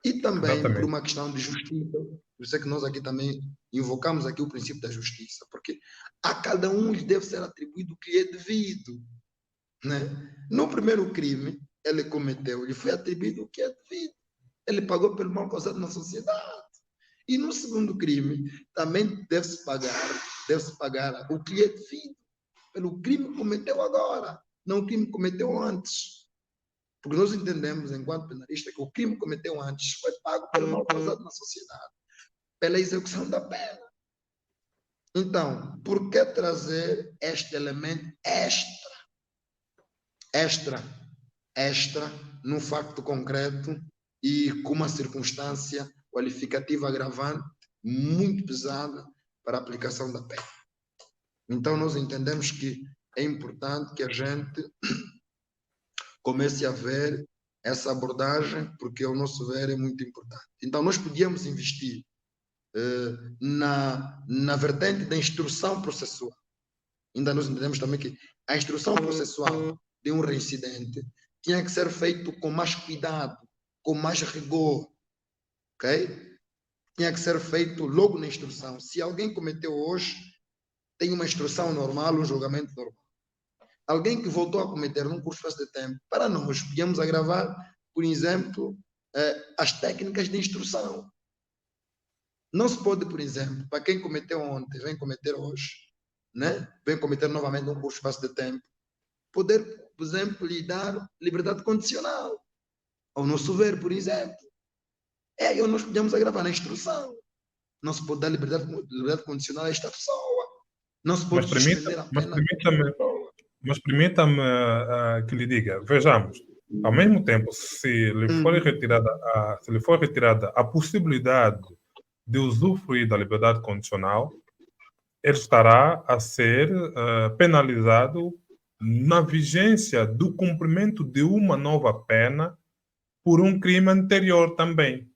E também por Exatamente. uma questão de justiça, por isso é que nós aqui também invocamos aqui o princípio da justiça, porque a cada um lhe deve ser atribuído o que lhe é devido. Né? No primeiro crime, ele cometeu, lhe foi atribuído o que é devido. Ele pagou pelo mal causado na sociedade. E no segundo crime, também deve-se pagar o que lhe é devido pelo crime que cometeu agora, não o crime que cometeu antes. Porque nós entendemos, enquanto penalista, que o crime que cometeu antes foi pago pelo mal causado na sociedade, pela execução da pena. Então, por que trazer este elemento extra, num facto concreto e com uma circunstância qualificativa agravante muito pesada para a aplicação da pena? Então, nós entendemos que é importante que a gente comece a ver essa abordagem, porque, ao nosso ver, é muito importante. Então, nós podíamos investir na vertente da instrução processual. Ainda nós entendemos também que a instrução processual de um reincidente tinha que ser feito com mais cuidado, com mais rigor, ok? Tinha que ser feito logo na instrução. Se alguém cometeu hoje, tem uma instrução normal, um julgamento normal. Alguém que voltou a cometer num curto espaço de tempo, para nós, podíamos agravar, por exemplo, as técnicas de instrução. Não se pode, por exemplo, para quem cometeu ontem, vem cometer hoje, né? Vem cometer novamente num curto espaço de tempo, poder, por exemplo, lhe dar liberdade condicional. Ao nosso ver, por exemplo. Aí nós podemos agravar na instrução. Não se pode dar liberdade condicional a esta pessoa. Não se pode suspender a pena. Mas permita-me que lhe diga, vejamos, ao mesmo tempo, se lhe for retirada a possibilidade de usufruir da liberdade condicional, ele estará a ser penalizado na vigência do cumprimento de uma nova pena por um crime anterior também.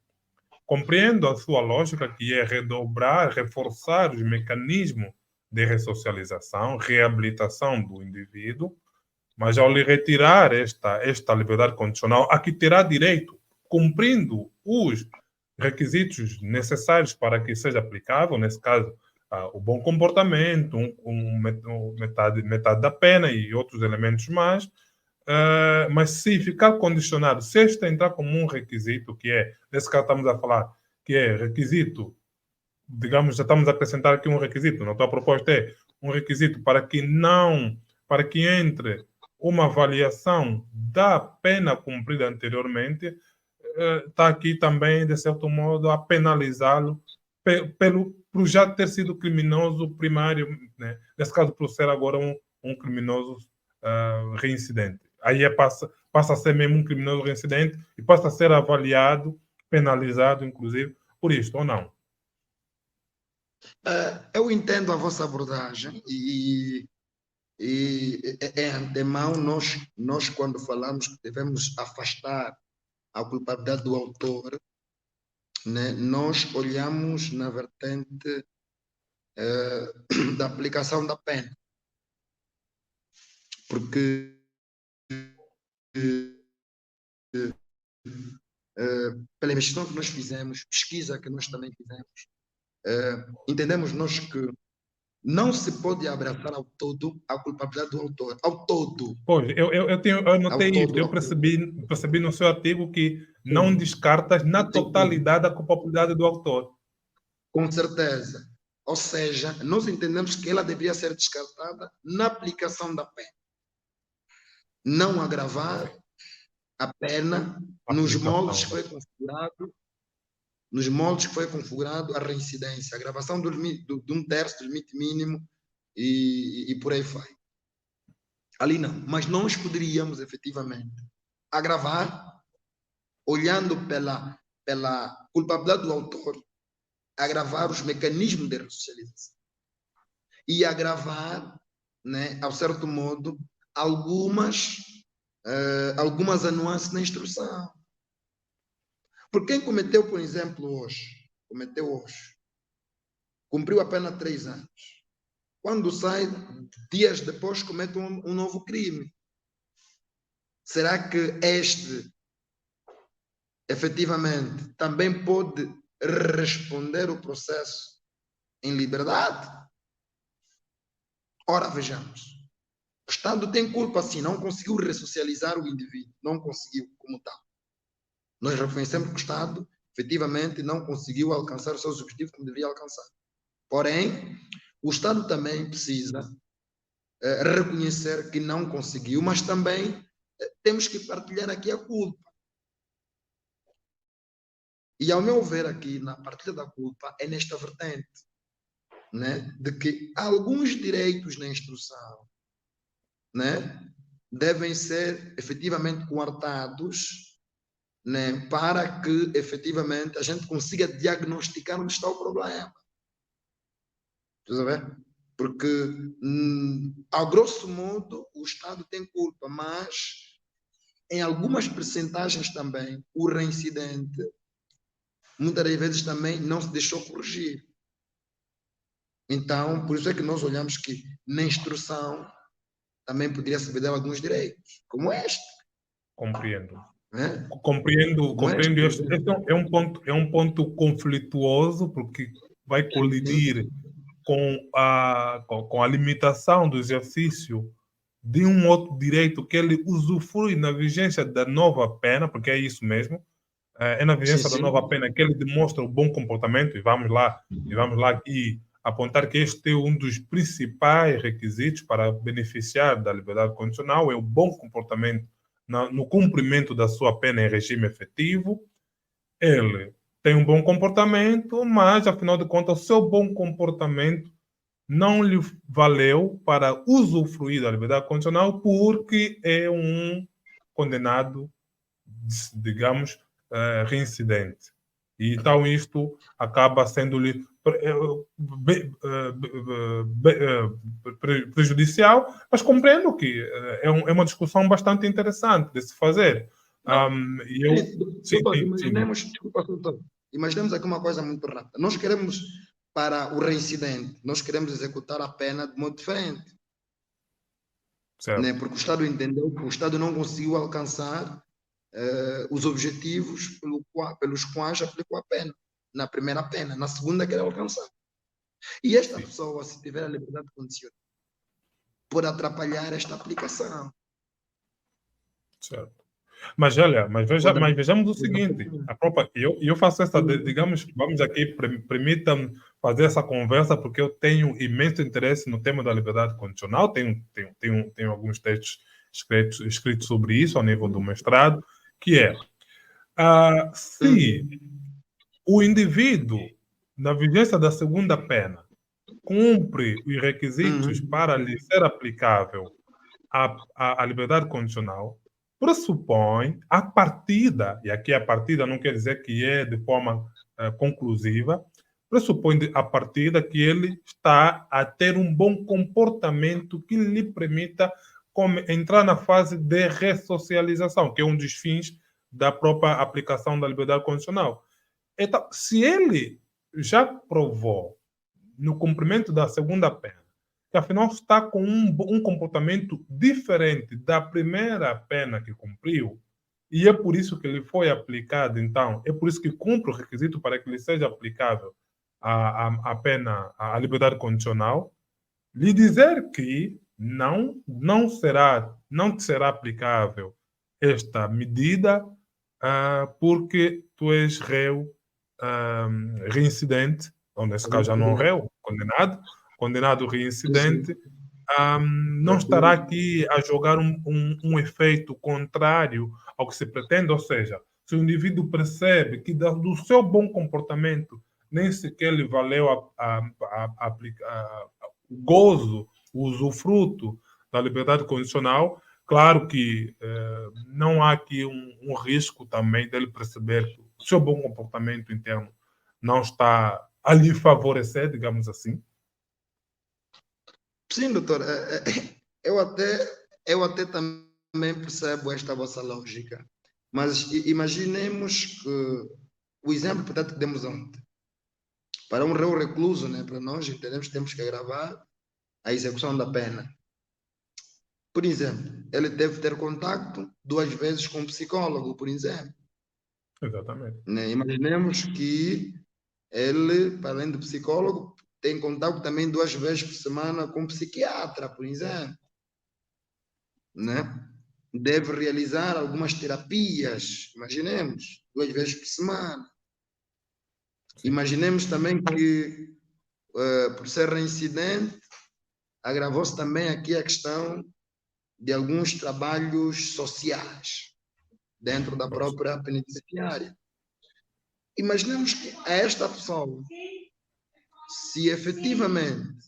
Compreendo a sua lógica, que é reforçar os mecanismos de ressocialização, reabilitação do indivíduo, mas ao lhe retirar esta liberdade condicional, a que terá direito, cumprindo os requisitos necessários para que seja aplicável, nesse caso, o bom comportamento, metade da pena e outros elementos mais, mas se ficar condicionado, se este entrar como um requisito, que é, nesse caso estamos a falar, que é requisito, digamos, já estamos a acrescentar aqui um requisito, não? A proposta é um requisito para que entre uma avaliação da pena cumprida anteriormente, está aqui também, de certo modo, a penalizá-lo por já ter sido criminoso primário, né? Nesse caso, por ser agora um criminoso reincidente. Aí passa a ser mesmo um criminoso reincidente e passa a ser avaliado, penalizado, inclusive, por isto, ou não? Eu entendo a vossa abordagem e em antemão nós quando falamos que devemos afastar a culpabilidade do autor, né, nós olhamos na vertente da aplicação da pena, porque pela investigação que nós fizemos, pesquisa que nós também fizemos, entendemos nós que não se pode abraçar ao todo a culpabilidade do autor, ao todo. Pois, eu notei isso, eu percebi no seu artigo que não descartas na totalidade a culpabilidade do autor. Com certeza. Ou seja, nós entendemos que ela deveria ser descartada na aplicação da pena. Não agravar a pena nos moldes que foi configurado a reincidência, a agravação de um terço do limite mínimo e por aí vai. Ali não, mas nós poderíamos efetivamente agravar, olhando pela culpabilidade do autor, agravar os mecanismos de ressocialização e agravar, né, ao certo modo, algumas nuances na instrução. Por quem cometeu, por exemplo, cumpriu a pena 3 anos. Quando sai, dias depois comete um novo crime. Será que este, efetivamente, também pode responder o processo em liberdade? Ora, vejamos. O Estado tem culpa, sim, não conseguiu ressocializar o indivíduo, não conseguiu como tal. Nós reconhecemos que o Estado, efetivamente, não conseguiu alcançar os seus objetivos como deveria alcançar. Porém, o Estado também precisa reconhecer que não conseguiu, mas também temos que partilhar aqui a culpa. E, ao meu ver, aqui, na partilha da culpa, é nesta vertente, né, de que alguns direitos na instrução, né, devem ser efetivamente coartados, né, para que efetivamente a gente consiga diagnosticar onde está o problema. Estás a ver? Porque, a grosso modo, o Estado tem culpa, mas em algumas percentagens também, o reincidente, muitas das vezes também não se deixou corrigir. Então, por isso é que nós olhamos que na instrução também poderia se perder alguns direitos, como este. Compreendo. Né? Compreendo. Este é um ponto conflituoso, porque vai colidir com a limitação do exercício de um outro direito que ele usufrui na vigência da nova pena, porque é isso mesmo, é na vigência da nova pena que ele demonstra o bom comportamento, e vamos lá aqui apontar que este é um dos principais requisitos para beneficiar da liberdade condicional, é o bom comportamento no cumprimento da sua pena em regime efetivo. Ele tem um bom comportamento, mas, afinal de contas, o seu bom comportamento não lhe valeu para usufruir da liberdade condicional porque é um condenado, digamos, reincidente. E então isto acaba sendo-lhe prejudicial, mas compreendo que é uma discussão bastante interessante de se fazer. Imaginemos aqui uma coisa muito rápida. Nós queremos, para o reincidente, nós queremos executar a pena de modo diferente. Né? Porque o Estado entendeu que o Estado não conseguiu alcançar os objetivos pelos quais aplicou a pena. Na primeira pena, na segunda quer alcançar. E esta pessoa, se tiver a liberdade condicional, pode atrapalhar esta aplicação. Certo. Mas olha, vejamos o seguinte, eu faço essa, digamos, vamos aqui, permita-me fazer essa conversa, porque eu tenho imenso interesse no tema da liberdade condicional, tenho alguns textos escritos sobre isso ao nível do mestrado, que é, se o indivíduo, na vigência da segunda pena, cumpre os requisitos para lhe ser aplicável a liberdade condicional, pressupõe a partida, e aqui a partida não quer dizer que é de forma conclusiva, pressupõe a partida que ele está a ter um bom comportamento que lhe permita entrar na fase de ressocialização, que é um dos fins da própria aplicação da liberdade condicional. Então, se ele já provou no cumprimento da segunda pena que afinal está com um comportamento diferente da primeira pena que cumpriu, e é por isso que ele foi aplicado, então, é por isso que cumpre o requisito para que lhe seja aplicável a pena, a liberdade condicional, lhe dizer que não será aplicável esta medida porque tu és réu reincidente, ou nesse caso já não réu, condenado reincidente, não estará aqui a jogar um efeito contrário ao que se pretende, ou seja, se o indivíduo percebe que do seu bom comportamento nem sequer lhe valeu o gozo, o usufruto da liberdade condicional, claro que não há aqui um risco também dele perceber que o seu bom comportamento interno não está a lhe favorecer, digamos assim. Sim, doutor. Eu até também percebo esta vossa lógica. Mas imaginemos que o exemplo que demos ontem. Para um réu recluso, né, para nós entendemos que temos que agravar a execução da pena. Por exemplo, ele deve ter contato 2 vezes com um psicólogo, por exemplo. Exatamente. Né? Imaginemos que ele, para além do psicólogo, tem contato também 2 vezes por semana com um psiquiatra, por exemplo. né? Deve realizar algumas terapias, imaginemos, 2 vezes por semana. Imaginemos também que, por ser reincidente, agravou-se também aqui a questão de alguns trabalhos sociais dentro da Pois. própria penitenciária. Imaginemos que a esta pessoa, se efetivamente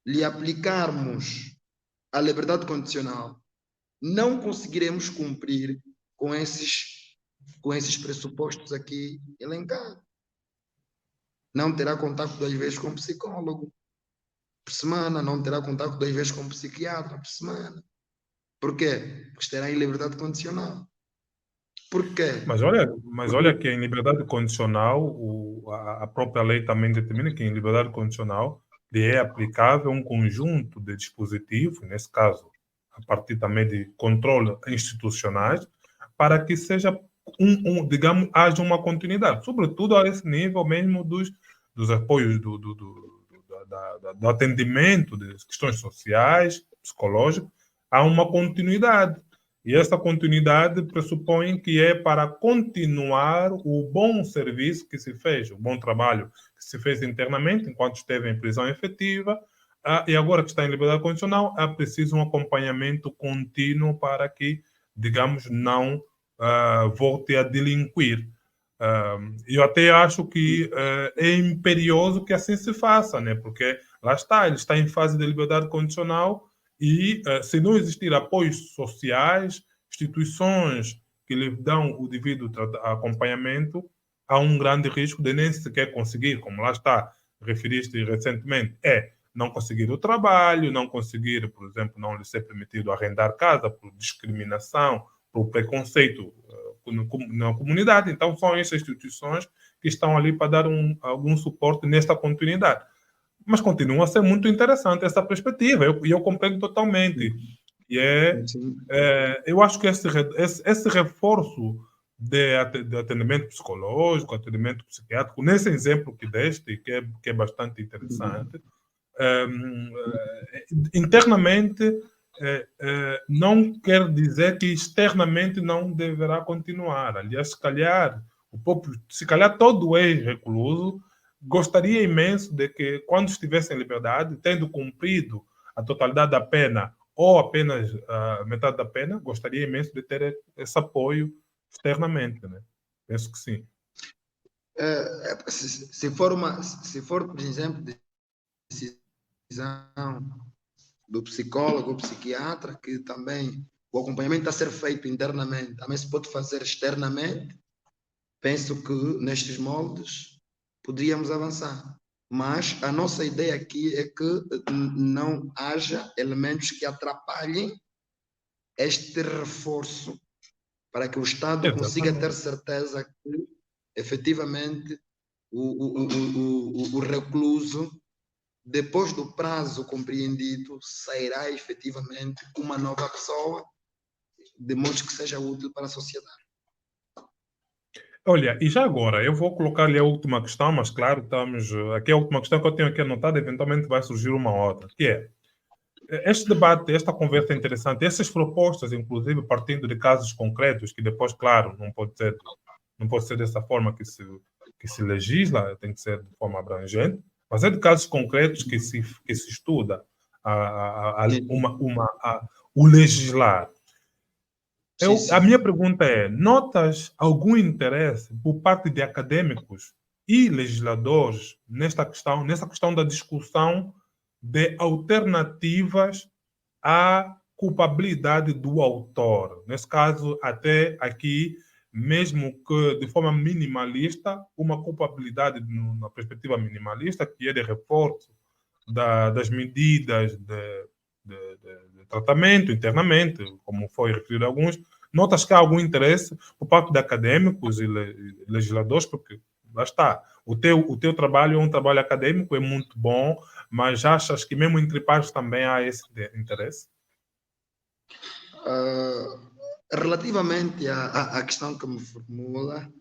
lhe aplicarmos a liberdade condicional, não conseguiremos cumprir com esses pressupostos aqui elencados. Não terá contato 2 vezes com psicólogo por semana, não terá contato 2 vezes com psiquiatra por semana. Por quê? Porque estará em liberdade condicional. Por quê? Mas olha que em liberdade condicional, a própria lei também determina que em liberdade condicional lhe é aplicável um conjunto de dispositivos, nesse caso, a partir também de controle institucionais, para que seja, digamos, haja uma continuidade, sobretudo a esse nível mesmo dos apoios do atendimento de questões sociais, psicológicas, há uma continuidade. E essa continuidade pressupõe que é para continuar o bom serviço que se fez, o bom trabalho que se fez internamente, enquanto esteve em prisão efetiva, e agora que está em liberdade condicional, é preciso um acompanhamento contínuo para que, digamos, não volte a delinquir. Eu até acho que é imperioso que assim se faça, né? Porque lá está, ele está em fase de liberdade condicional e se não existir apoios sociais, instituições que lhe dão o devido acompanhamento, há um grande risco de nem sequer conseguir, como lá está, referiste recentemente, não conseguir o trabalho, não conseguir, por exemplo, não lhe ser permitido arrendar casa por discriminação, por preconceito na comunidade. Então, são essas instituições que estão ali para dar algum suporte nesta continuidade. Mas continua a ser muito interessante essa perspectiva, e eu compreendo totalmente. E eu acho que esse reforço de atendimento psicológico, atendimento psiquiátrico, nesse exemplo que deste, que é bastante interessante, internamente não quer dizer que externamente não deverá continuar. Aliás, se calhar todo ex-recluso gostaria imenso de que, quando estivesse em liberdade, tendo cumprido a totalidade da pena ou apenas a metade da pena, gostaria imenso de ter esse apoio externamente, né? Penso que sim. Se for, por exemplo, decisão do psicólogo ou psiquiatra, que também o acompanhamento está a ser feito internamente, também se pode fazer externamente, penso que nestes moldes poderíamos avançar. Mas a nossa ideia aqui é que não haja elementos que atrapalhem este reforço para que o Estado consiga ter certeza que efetivamente o recluso, depois do prazo compreendido, sairá efetivamente uma nova pessoa, de modo que seja útil para a sociedade. Olha, e já agora, eu vou colocar-lhe a última questão, mas claro, estamos aqui é a última questão que eu tenho aqui anotada, eventualmente vai surgir uma outra, que é, este debate, esta conversa é interessante, essas propostas, inclusive, partindo de casos concretos, que depois, claro, não pode ser dessa forma que se legisla, tem que ser de forma abrangente, mas é de casos concretos que se estuda o legislar. A minha pergunta é: notas algum interesse por parte de acadêmicos e legisladores nessa questão da discussão de alternativas à culpabilidade do autor? Nesse caso, até aqui, mesmo que de forma minimalista, uma culpabilidade na perspectiva minimalista, que é de reforço das medidas de tratamento internamente, como foi referido a alguns. Notas que há algum interesse por parte de acadêmicos e legisladores, porque lá está, o teu trabalho é um trabalho acadêmico, é muito bom, mas achas que mesmo entre pares também há esse interesse? Relativamente à questão que me formula,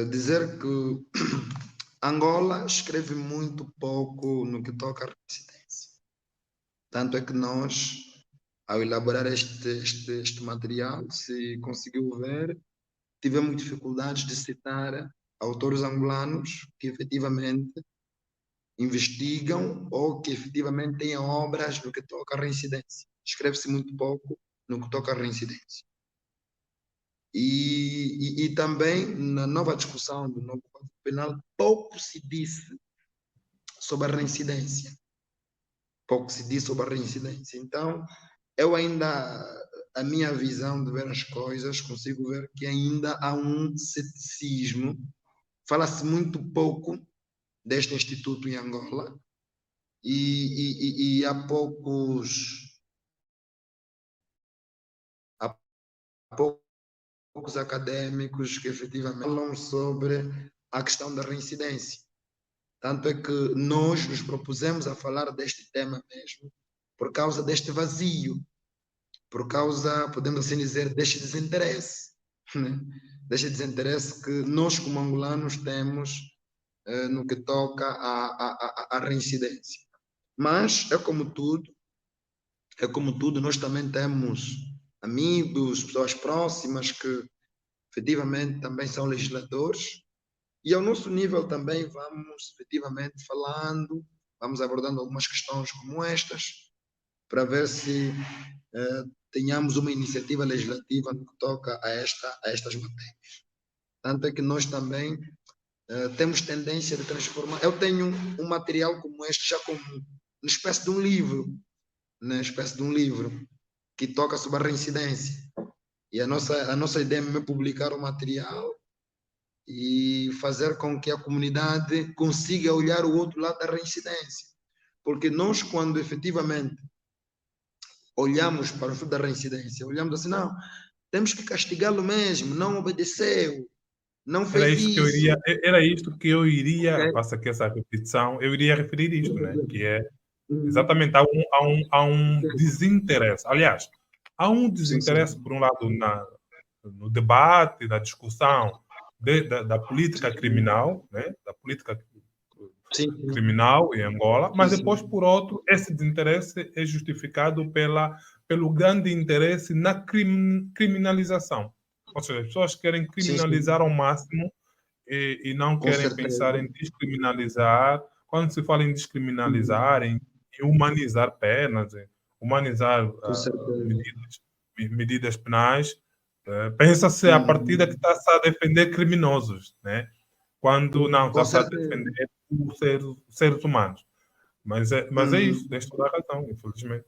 dizer que Angola escreve muito pouco no que toca à residência. Tanto é que nós, ao elaborar este material, se conseguiu ver, tivemos dificuldades de citar autores angolanos que efetivamente investigam ou que efetivamente têm obras no que toca à reincidência. Escreve-se muito pouco no que toca à reincidência. E também na nova discussão do novo Código Penal, pouco se disse sobre a reincidência. Pouco se disse sobre a reincidência. Então, eu ainda, a minha visão de ver as coisas, consigo ver que ainda há um ceticismo. Fala-se muito pouco deste instituto em Angola e há poucos académicos que efetivamente falam sobre a questão da reincidência. Tanto é que nós nos propusemos a falar deste tema mesmo por causa deste vazio, por causa, podemos assim dizer, deste desinteresse, né? Deste desinteresse que nós como angolanos temos no que toca à reincidência. Mas é como tudo, nós também temos amigos, pessoas próximas que efetivamente também são legisladores e ao nosso nível também vamos efetivamente falando, vamos abordando algumas questões como estas para ver se tenhamos uma iniciativa legislativa no que toca a estas matérias. Tanto é que nós também temos tendência de transformar. Eu tenho um material como este já como uma espécie de um livro, né? Espécie de um livro que toca sobre a reincidência. E a nossa ideia é publicar o material e fazer com que a comunidade consiga olhar o outro lado da reincidência. Porque nós, quando efetivamente olhamos para o estudo da reincidência, olhamos assim, não, temos que castigá-lo mesmo, não obedeceu, não fez isso. Era isto que eu iria, Okay? passa aqui essa repetição, eu iria referir isto, né? Que é Uhum. exatamente, há um desinteresse. Aliás, há um Sim, desinteresse, sim. por um lado, no debate, na discussão da política criminal, né? Da política Sim, criminal em Angola, sim, mas depois, sim. por outro, esse desinteresse é justificado pelo grande interesse na criminalização. Ou seja, as pessoas querem Sim, criminalizar sim. ao máximo e não Com querem pensar certeza. em descriminalizar. Quando se fala em descriminalizar, Uhum. em humanizar penas, em humanizar Com certeza. medidas penais, pensa-se a partir que Uhum. está-se a defender criminosos, né? Quando não, Com está-se a certeza. defender os seres humanos. Mas é isso, Uhum. tens toda a razão, infelizmente.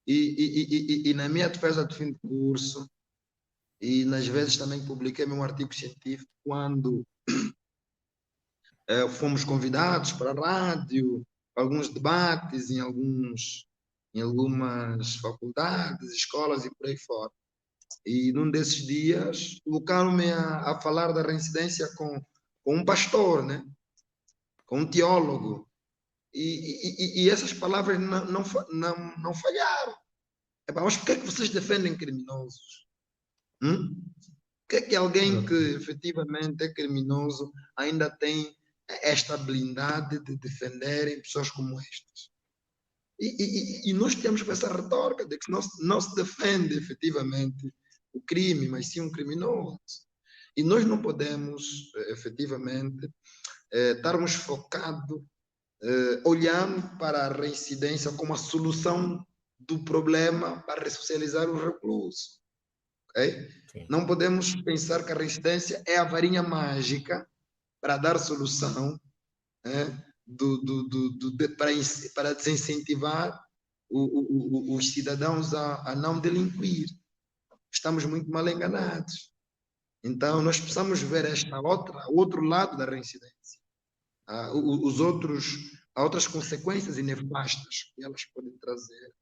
E na minha defesa de fim de curso, e nas vezes também publiquei meu artigo científico, quando fomos convidados para a rádio, alguns debates em algumas faculdades, escolas e por aí fora. E num desses dias, colocaram-me a falar da reincidência com um pastor, né? Com um teólogo. E essas palavras não falharam. Mas por que é que vocês defendem criminosos? Por que é que alguém que Exatamente. efetivamente é criminoso ainda tem esta blindade de defenderem pessoas como estas? E nós temos essa retórica de que não se defende efetivamente o crime, mas sim um criminoso. E nós não podemos, efetivamente, estarmos focados, olhando para a reincidência como a solução do problema para ressocializar o recluso. Okay? Sim. Não podemos pensar que a reincidência é a varinha mágica para dar solução, para desincentivar os cidadãos a não delinquir. Estamos muito mal enganados. Então, nós precisamos ver o outro lado da reincidência. Há outras consequências nefastas que elas podem trazer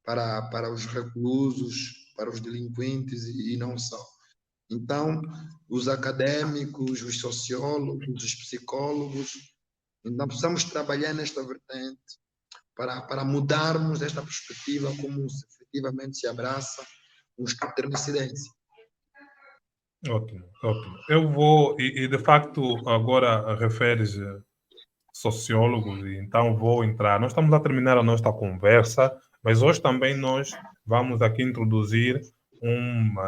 para os reclusos, para os delinquentes e não só. Então, os académicos, os sociólogos, os psicólogos, então precisamos trabalhar nesta vertente para mudarmos esta perspectiva como efetivamente se abraça um estado de reincidência. Ótimo, ótimo. Eu vou, e de facto, agora referes sociólogos, e então vou entrar. Nós estamos a terminar a nossa conversa, Mas hoje também nós vamos aqui introduzir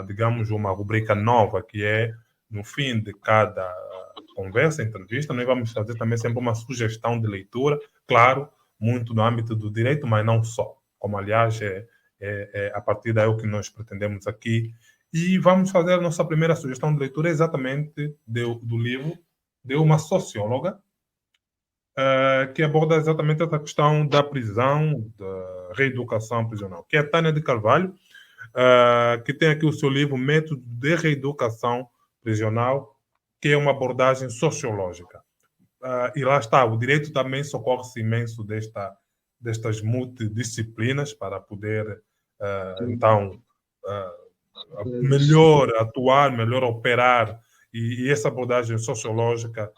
digamos, uma rubrica nova, que é, no fim de cada conversa, entrevista, nós vamos fazer também sempre uma sugestão de leitura, claro, muito no âmbito do direito, mas não só. Como, aliás, a partir daí o que nós pretendemos aqui. E vamos fazer a nossa primeira sugestão de leitura exatamente do livro de uma socióloga, que aborda exatamente essa questão da prisão, da reeducação prisional, que é a Tânia de Carvalho, que tem aqui o seu livro Método de Reeducação Prisional, que é uma abordagem sociológica. E lá está, o direito também socorre-se imenso destas multidisciplinas para poder, então, melhor atuar, melhor operar, e essa abordagem sociológica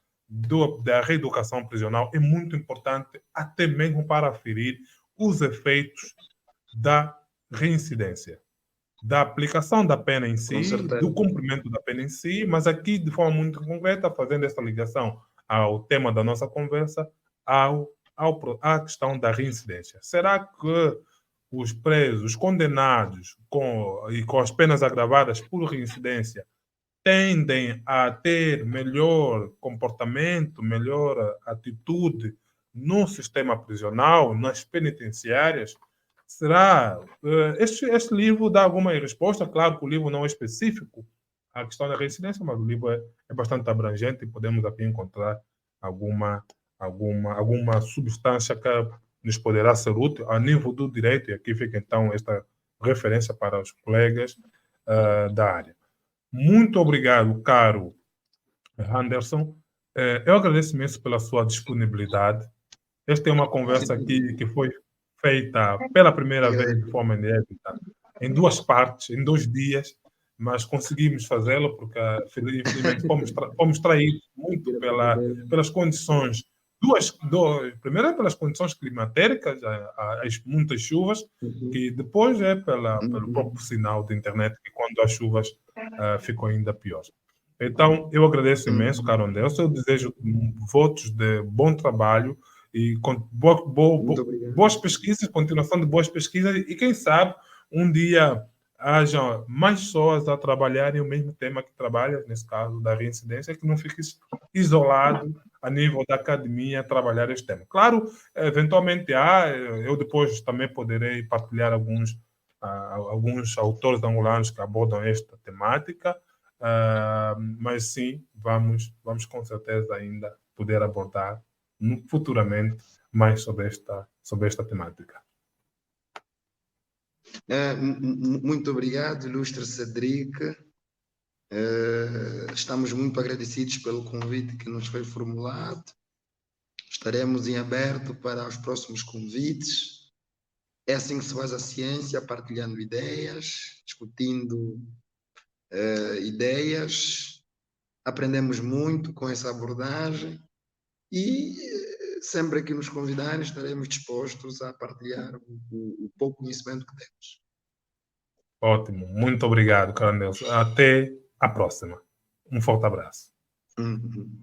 da reeducação prisional é muito importante, até mesmo para aferir os efeitos da reincidência, da aplicação da pena em si, do cumprimento da pena em si, mas aqui de forma muito concreta, fazendo essa ligação ao tema da nossa conversa, à questão da reincidência. Será que os presos, os condenados com as penas agravadas por reincidência tendem a ter melhor comportamento, melhor atitude no sistema prisional, nas penitenciárias? Será? Este livro dá alguma resposta? Claro que o livro não é específico à questão da reincidência, mas o livro é bastante abrangente e podemos aqui encontrar alguma substância que nos poderá ser útil a nível do direito, e aqui fica então esta referência para os colegas da área. Muito obrigado, caro Anderson. Eu agradeço imenso pela sua disponibilidade. Esta é uma conversa aqui que foi feita pela primeira vez de forma inédita, em 2 partes, em 2 dias, mas conseguimos fazê-lo porque, infelizmente, fomos traídos muito pelas condições, primeiro pelas condições climatéricas, as muitas chuvas, e depois pelo próprio sinal de internet, que quando as chuvas ficam ainda piores. Então, eu agradeço imenso, caro Anderson, eu desejo votos de bom trabalho e com boas pesquisas, continuação de boas pesquisas, e quem sabe um dia haja mais pessoas a trabalharem o mesmo tema que trabalhas, nesse caso da reincidência, que não fique isolado a nível da academia a trabalhar este tema. Claro, eventualmente eu depois também poderei partilhar alguns autores angolanos que abordam esta temática, mas sim, vamos com certeza ainda poder abordar futuramente mais sobre esta temática. Muito obrigado, ilustre Cedric. Estamos muito agradecidos pelo convite que nos foi formulado. Estaremos em aberto para os próximos convites. É assim que se faz a ciência, partilhando ideias, discutindo ideias. Aprendemos muito com essa abordagem e sempre que nos convidarem estaremos dispostos a partilhar o pouco conhecimento que temos. Ótimo, muito obrigado, caro Nelson. Até a próxima. Um forte abraço. Uhum.